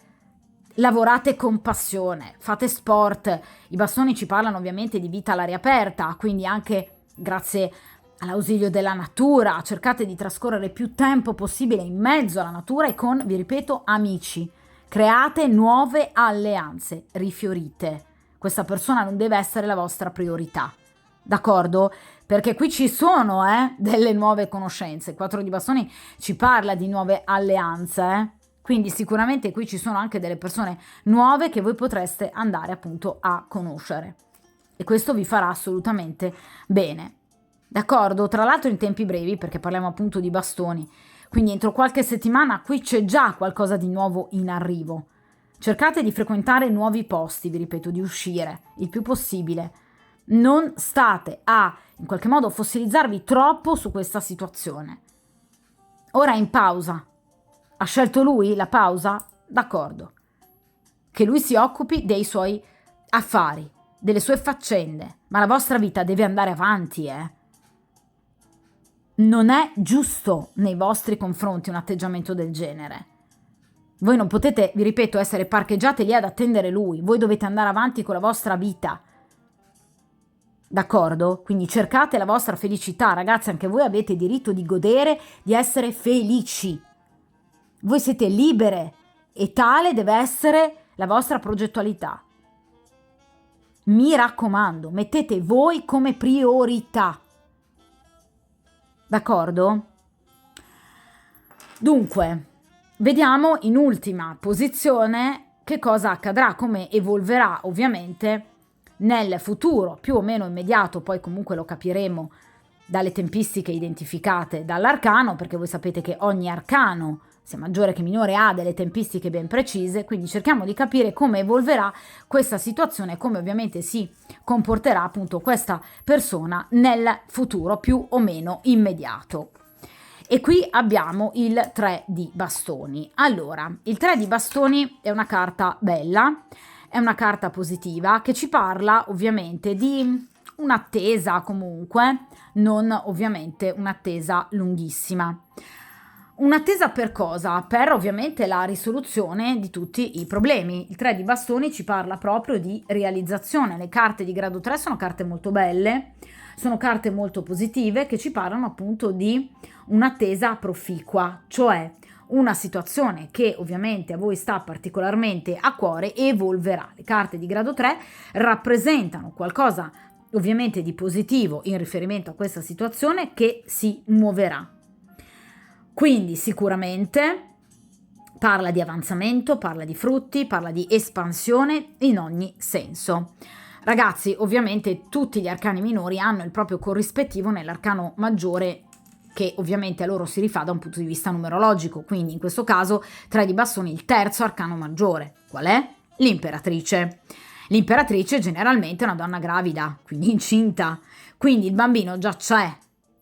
lavorate con passione, fate sport. I bastoni ci parlano ovviamente di vita all'aria aperta, quindi anche grazie all'ausilio della natura, cercate di trascorrere più tempo possibile in mezzo alla natura e con, vi ripeto, amici. Create nuove alleanze, rifiorite. Questa persona non deve essere la vostra priorità, d'accordo? Perché qui ci sono delle nuove conoscenze. Il 4 di bastoni ci parla di nuove alleanze, quindi sicuramente qui ci sono anche delle persone nuove che voi potreste andare appunto a conoscere e questo vi farà assolutamente bene. D'accordo? Tra l'altro in tempi brevi, perché parliamo appunto di bastoni, quindi entro qualche settimana qui c'è già qualcosa di nuovo in arrivo. Cercate di frequentare nuovi posti, vi ripeto, di uscire il più possibile. Non state a, in qualche modo, fossilizzarvi troppo su questa situazione. Ora è in pausa. Ha scelto lui la pausa? D'accordo. Che lui si occupi dei suoi affari, delle sue faccende, ma la vostra vita deve andare avanti, Non è giusto nei vostri confronti un atteggiamento del genere. Voi non potete, vi ripeto, essere parcheggiate lì ad attendere lui. Voi dovete andare avanti con la vostra vita. D'accordo? Quindi cercate la vostra felicità, ragazzi, anche voi avete diritto di godere, di essere felici. Voi siete libere e tale deve essere la vostra progettualità. Mi raccomando, mettete voi come priorità. D'accordo? Dunque, vediamo in ultima posizione che cosa accadrà, come evolverà ovviamente nel futuro più o meno immediato, poi comunque lo capiremo dalle tempistiche identificate dall'arcano, perché voi sapete che ogni arcano, sia maggiore che minore, ha delle tempistiche ben precise, quindi cerchiamo di capire come evolverà questa situazione e come ovviamente si comporterà appunto questa persona nel futuro più o meno immediato. E qui abbiamo il 3 di bastoni. Allora, il 3 di bastoni è una carta bella, è una carta positiva che ci parla ovviamente di un'attesa comunque, non ovviamente un'attesa lunghissima. Un'attesa per cosa? Per ovviamente la risoluzione di tutti i problemi. Il 3 di bastoni ci parla proprio di realizzazione. Le carte di grado 3 sono carte molto belle, sono carte molto positive che ci parlano appunto di un'attesa proficua, cioè una situazione che ovviamente a voi sta particolarmente a cuore evolverà. Le carte di grado 3 rappresentano qualcosa ovviamente di positivo in riferimento a questa situazione che si muoverà. Quindi sicuramente parla di avanzamento, parla di frutti, parla di espansione in ogni senso. Ragazzi, ovviamente tutti gli arcani minori hanno il proprio corrispettivo nell'arcano maggiore che ovviamente a loro si rifà da un punto di vista numerologico, quindi in questo caso 3 di bastoni, il terzo arcano maggiore. Qual è? L'imperatrice. L'imperatrice generalmente è una donna gravida, quindi incinta, quindi il bambino già c'è,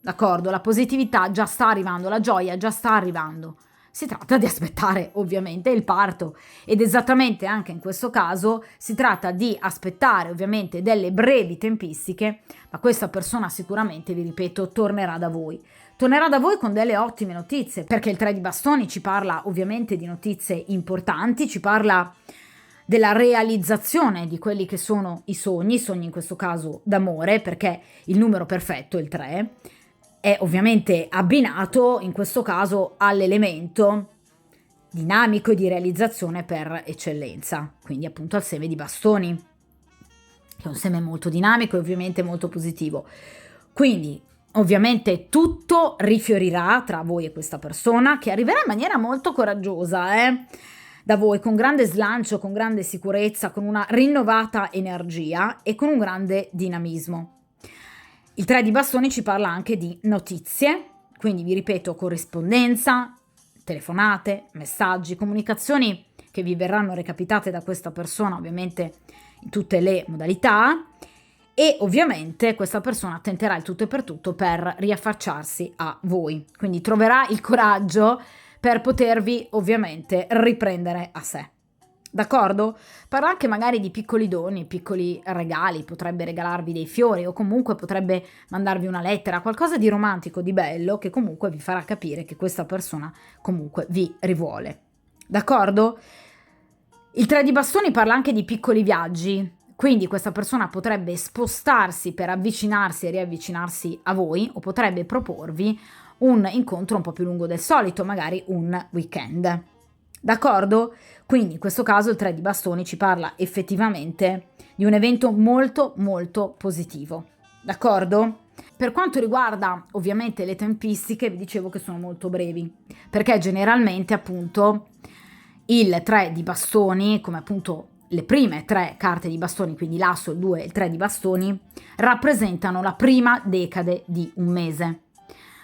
d'accordo? La positività già sta arrivando, la gioia già sta arrivando. Si tratta di aspettare ovviamente il parto ed esattamente anche in questo caso si tratta di aspettare ovviamente delle brevi tempistiche, ma questa persona sicuramente, vi ripeto, tornerà da voi. Tornerà da voi con delle ottime notizie, perché il 3 di bastoni ci parla ovviamente di notizie importanti, ci parla della realizzazione di quelli che sono i sogni in questo caso d'amore, perché il numero perfetto, il 3, è ovviamente abbinato in questo caso all'elemento dinamico e di realizzazione per eccellenza, quindi appunto al seme di bastoni, che è un seme molto dinamico e ovviamente molto positivo. Quindi ovviamente tutto rifiorirà tra voi e questa persona, che arriverà in maniera molto coraggiosa, da voi, con grande slancio, con grande sicurezza, con una rinnovata energia e con un grande dinamismo. Il 3 di bastoni ci parla anche di notizie, quindi vi ripeto, corrispondenza, telefonate, messaggi, comunicazioni che vi verranno recapitate da questa persona, ovviamente in tutte le modalità, e ovviamente questa persona tenterà il tutto e per tutto per riaffacciarsi a voi, quindi troverà il coraggio per potervi ovviamente riprendere a sé. D'accordo? Parla anche magari di piccoli doni, piccoli regali, potrebbe regalarvi dei fiori o comunque potrebbe mandarvi una lettera, qualcosa di romantico, di bello, che comunque vi farà capire che questa persona comunque vi rivuole. D'accordo? Il 3 di bastoni parla anche di piccoli viaggi, quindi questa persona potrebbe spostarsi per avvicinarsi e riavvicinarsi a voi o potrebbe proporvi un incontro un po' più lungo del solito, magari un weekend. D'accordo? Quindi in questo caso il 3 di bastoni ci parla effettivamente di un evento molto molto positivo. D'accordo? Per quanto riguarda ovviamente le tempistiche, vi dicevo che sono molto brevi, perché generalmente appunto il 3 di bastoni, come appunto le prime 3 carte di bastoni, quindi l'asso, il 2 e il 3 di bastoni, rappresentano la prima decade di un mese.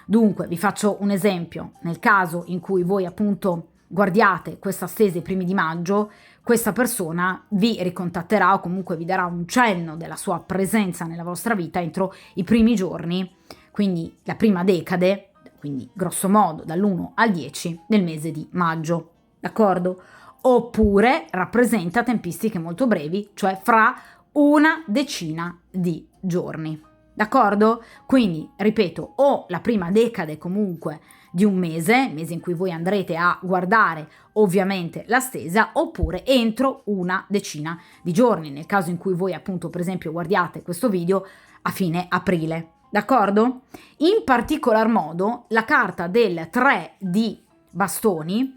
Dunque vi faccio un esempio: nel caso in cui voi appunto guardiate questa stesa i primi di maggio, questa persona vi ricontatterà o comunque vi darà un cenno della sua presenza nella vostra vita entro i primi giorni, quindi la prima decade, quindi grosso modo dall'1 al 10 del mese di maggio, d'accordo? Oppure rappresenta tempistiche molto brevi, cioè fra una decina di giorni. D'accordo? Quindi, ripeto, o la prima decade comunque di un mese in cui voi andrete a guardare ovviamente la stesa, oppure entro una decina di giorni, nel caso in cui voi appunto per esempio guardiate questo video a fine aprile. D'accordo? In particolar modo la carta del 3 di bastoni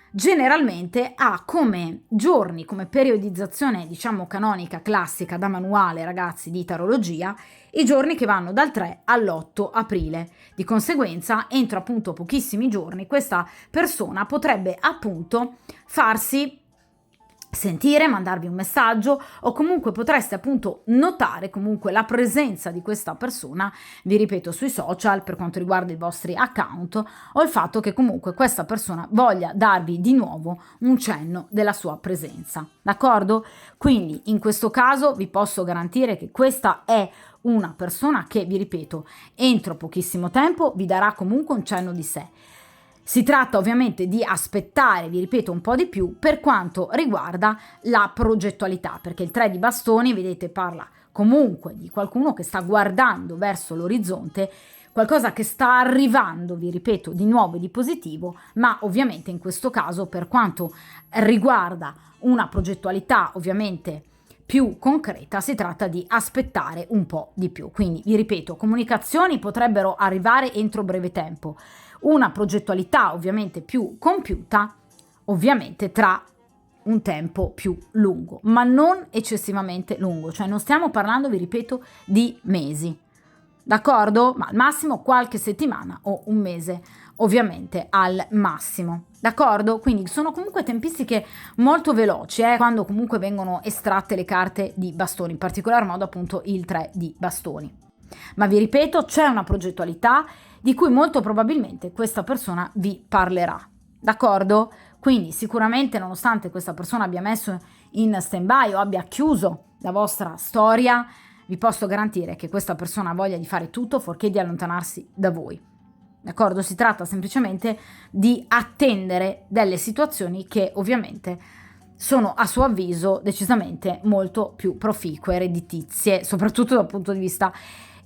generalmente ha come giorni, come periodizzazione diciamo canonica classica da manuale, ragazzi, di tarologia, i giorni che vanno dal 3 all'8 aprile. Di conseguenza, entro appunto pochissimi giorni, questa persona potrebbe appunto farsi sentire, mandarvi un messaggio, o comunque potreste appunto notare comunque la presenza di questa persona, vi ripeto, sui social per quanto riguarda i vostri account, o il fatto che comunque questa persona voglia darvi di nuovo un cenno della sua presenza, d'accordo? Quindi in questo caso vi posso garantire che questa è una persona che, vi ripeto, entro pochissimo tempo vi darà comunque un cenno di sé. Si tratta ovviamente di aspettare, vi ripeto, un po' di più per quanto riguarda la progettualità, perché il 3 di bastoni, vedete, parla comunque di qualcuno che sta guardando verso l'orizzonte, qualcosa che sta arrivando, vi ripeto, di nuovo e di positivo, ma ovviamente in questo caso per quanto riguarda una progettualità ovviamente più concreta, si tratta di aspettare un po' di più. Quindi vi ripeto, comunicazioni potrebbero arrivare entro breve tempo, una progettualità ovviamente più compiuta ovviamente tra un tempo più lungo, ma non eccessivamente lungo, cioè non stiamo parlando, vi ripeto, di mesi, d'accordo? Ma al massimo qualche settimana o un mese ovviamente al massimo, d'accordo? Quindi sono comunque tempistiche molto veloci quando comunque vengono estratte le carte di bastoni, in particolar modo appunto il 3 di bastoni. Ma vi ripeto, c'è una progettualità di cui molto probabilmente questa persona vi parlerà, d'accordo? Quindi sicuramente, nonostante questa persona abbia messo in stand-by o abbia chiuso la vostra storia, vi posso garantire che questa persona ha voglia di fare tutto fuorché di allontanarsi da voi. D'accordo? Si tratta semplicemente di attendere delle situazioni che ovviamente sono a suo avviso decisamente molto più proficue e redditizie, soprattutto dal punto di vista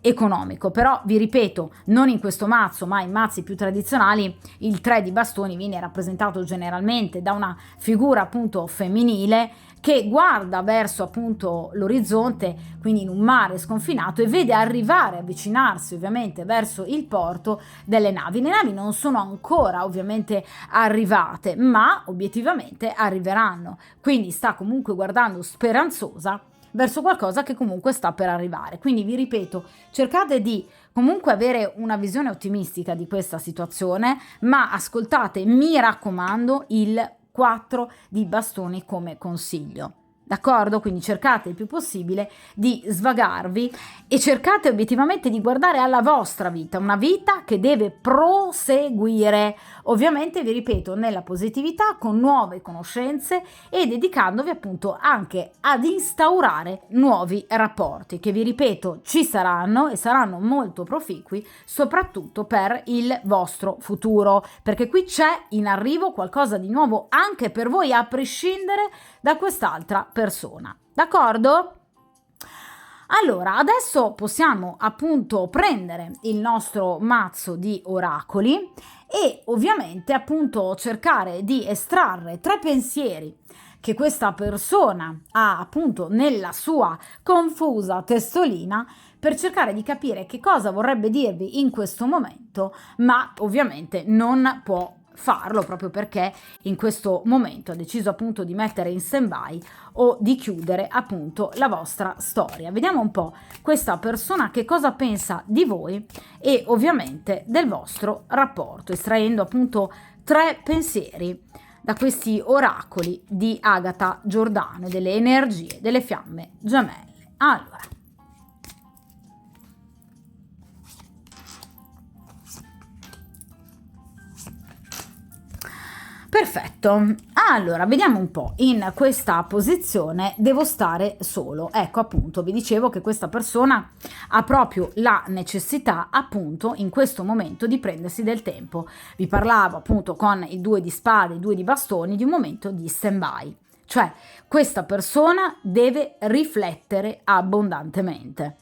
economico. Però vi ripeto, non in questo mazzo, ma in mazzi più tradizionali, il 3 di bastoni viene rappresentato generalmente da una figura appunto femminile che guarda verso appunto l'orizzonte, quindi in un mare sconfinato, e vede arrivare, avvicinarsi ovviamente verso il porto delle navi. Le navi non sono ancora ovviamente arrivate, ma obiettivamente arriveranno, quindi sta comunque guardando speranzosa verso qualcosa che comunque sta per arrivare. Quindi vi ripeto, cercate di comunque avere una visione ottimistica di questa situazione, ma ascoltate, mi raccomando, il 4 di bastoni come consiglio. D'accordo? Quindi cercate il più possibile di svagarvi e cercate obiettivamente di guardare alla vostra vita, una vita che deve proseguire, ovviamente vi ripeto, nella positività, con nuove conoscenze e dedicandovi appunto anche ad instaurare nuovi rapporti che vi ripeto ci saranno e saranno molto proficui soprattutto per il vostro futuro, perché qui c'è in arrivo qualcosa di nuovo anche per voi a prescindere da quest'altra persona, d'accordo? Allora, adesso possiamo appunto prendere il nostro mazzo di oracoli e ovviamente appunto cercare di estrarre 3 pensieri che questa persona ha appunto nella sua confusa testolina per cercare di capire che cosa vorrebbe dirvi in questo momento, ma ovviamente non può farlo proprio perché in questo momento ha deciso appunto di mettere in stand-by o di chiudere appunto la vostra storia. Vediamo un po' questa persona che cosa pensa di voi e ovviamente del vostro rapporto, estraendo appunto 3 pensieri da questi oracoli di Agata Giordano, delle energie delle fiamme gemelle. Allora, perfetto, allora vediamo un po', in questa posizione devo stare solo, ecco appunto vi dicevo che questa persona ha proprio la necessità appunto in questo momento di prendersi del tempo, vi parlavo appunto con il 2 di spade, il 2 di bastoni di un momento di stand-by, cioè questa persona deve riflettere abbondantemente,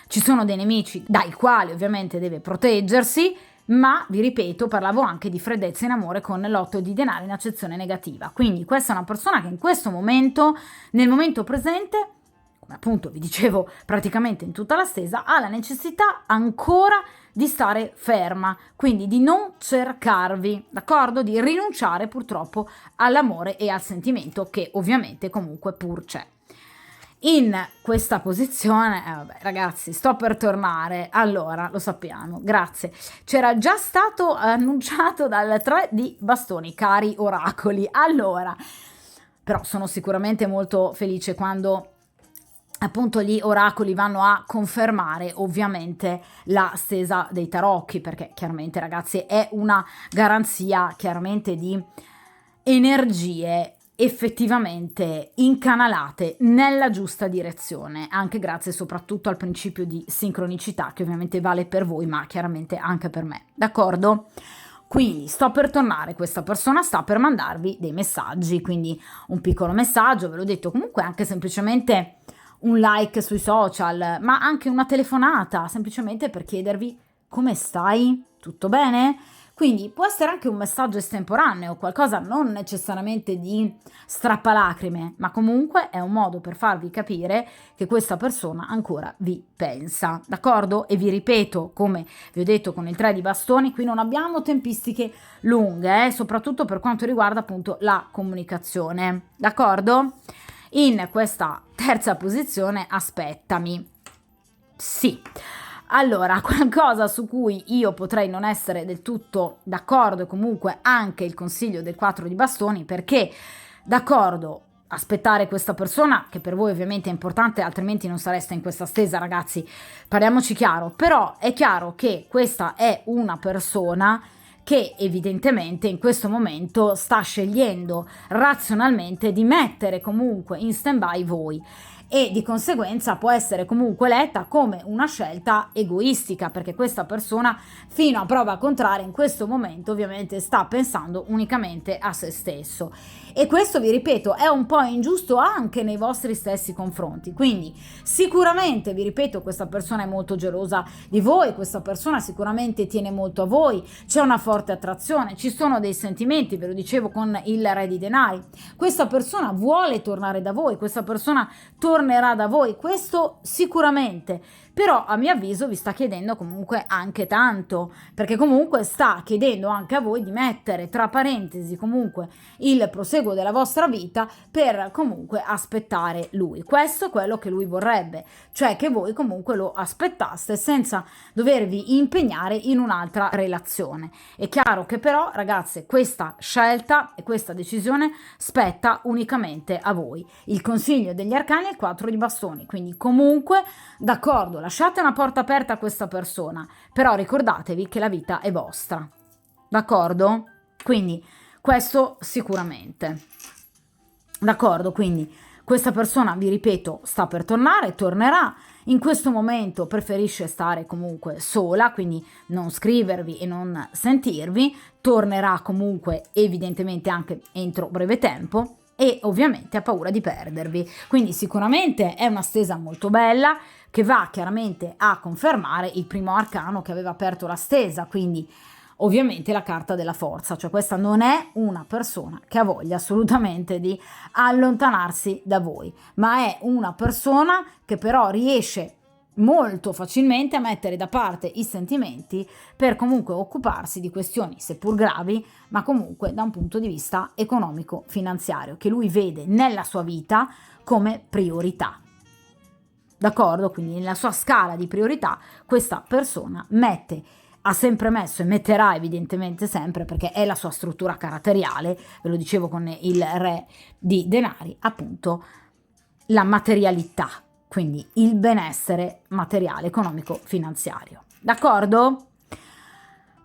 ci sono dei nemici dai quali ovviamente deve proteggersi, ma vi ripeto, parlavo anche di freddezza in amore con l'8 di denaro in accezione negativa. Quindi questa è una persona che in questo momento, nel momento presente, come appunto vi dicevo praticamente in tutta la stesa, ha la necessità ancora di stare ferma, quindi di non cercarvi, d'accordo? Di rinunciare purtroppo all'amore e al sentimento che ovviamente comunque pur c'è. In questa posizione, vabbè, ragazzi, sto per tornare, allora, lo sappiamo, grazie, c'era già stato annunciato dal 3 di bastoni, cari oracoli, allora, però sono sicuramente molto felice quando appunto gli oracoli vanno a confermare ovviamente la stesa dei tarocchi, perché chiaramente ragazzi è una garanzia chiaramente di energie effettivamente incanalate nella giusta direzione, anche grazie soprattutto al principio di sincronicità che ovviamente vale per voi ma chiaramente anche per me, d'accordo? Quindi sto per tornare, questa persona sta per mandarvi dei messaggi, quindi un piccolo messaggio, ve l'ho detto, comunque anche semplicemente un like sui social, ma anche una telefonata, semplicemente per chiedervi come stai, tutto bene? Quindi può essere anche un messaggio estemporaneo, qualcosa non necessariamente di strappalacrime, ma comunque è un modo per farvi capire che questa persona ancora vi pensa, d'accordo? E vi ripeto, come vi ho detto con il 3 di bastoni, qui non abbiamo tempistiche lunghe, soprattutto per quanto riguarda appunto la comunicazione, d'accordo? In questa terza posizione aspettami. Sì. Allora, qualcosa su cui io potrei non essere del tutto d'accordo e comunque anche il consiglio del 4 di bastoni, perché d'accordo, aspettare questa persona, che per voi ovviamente è importante, altrimenti non sareste in questa stesa, ragazzi, parliamoci chiaro. Però è chiaro che questa è una persona che evidentemente in questo momento sta scegliendo razionalmente di mettere comunque in stand-by voi, e di conseguenza può essere comunque letta come una scelta egoistica, perché questa persona, fino a prova contraria, in questo momento ovviamente sta pensando unicamente a se stesso, e questo, vi ripeto, è un po' ingiusto anche nei vostri stessi confronti. Quindi sicuramente, vi ripeto, questa persona è molto gelosa di voi, questa persona sicuramente tiene molto a voi, c'è una forte attrazione, ci sono dei sentimenti, ve lo dicevo con il Re di Denari. Questa persona vuole tornare da voi, questa persona tornerà da voi, questo sicuramente. Però a mio avviso vi sta chiedendo comunque anche tanto, perché comunque sta chiedendo anche a voi di mettere tra parentesi comunque il proseguo della vostra vita per comunque aspettare lui. Questo è quello che lui vorrebbe, cioè che voi comunque lo aspettaste senza dovervi impegnare in un'altra relazione. È chiaro che però, ragazze, questa scelta e questa decisione spetta unicamente a voi. Il consiglio degli arcani è il 4 di bastoni, quindi comunque d'accordo, lasciate una porta aperta a questa persona, però ricordatevi che la vita è vostra, d'accordo? Quindi questo sicuramente, d'accordo? Quindi questa persona, vi ripeto, sta per tornare, tornerà. In questo momento preferisce stare comunque sola, quindi non scrivervi e non sentirvi, tornerà comunque evidentemente anche entro breve tempo, e ovviamente ha paura di perdervi. Quindi sicuramente è una stesa molto bella, che va chiaramente a confermare il primo arcano che aveva aperto la stesa, quindi ovviamente la carta della forza, cioè questa non è una persona che ha voglia assolutamente di allontanarsi da voi, ma è una persona che però riesce molto facilmente a mettere da parte i sentimenti per comunque occuparsi di questioni seppur gravi, ma comunque da un punto di vista economico finanziario, che lui vede nella sua vita come priorità. D'accordo? Quindi nella sua scala di priorità questa persona ha sempre messo e metterà evidentemente sempre, perché è la sua struttura caratteriale, ve lo dicevo con il Re di Denari, appunto la materialità, quindi il benessere materiale, economico, finanziario. D'accordo?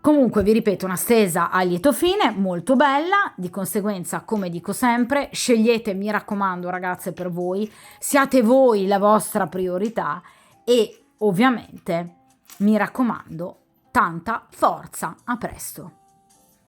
Comunque vi ripeto, una stesa a lieto fine, molto bella, di conseguenza, come dico sempre, scegliete, mi raccomando ragazze, per voi, siate voi la vostra priorità, e ovviamente mi raccomando, tanta forza, a presto.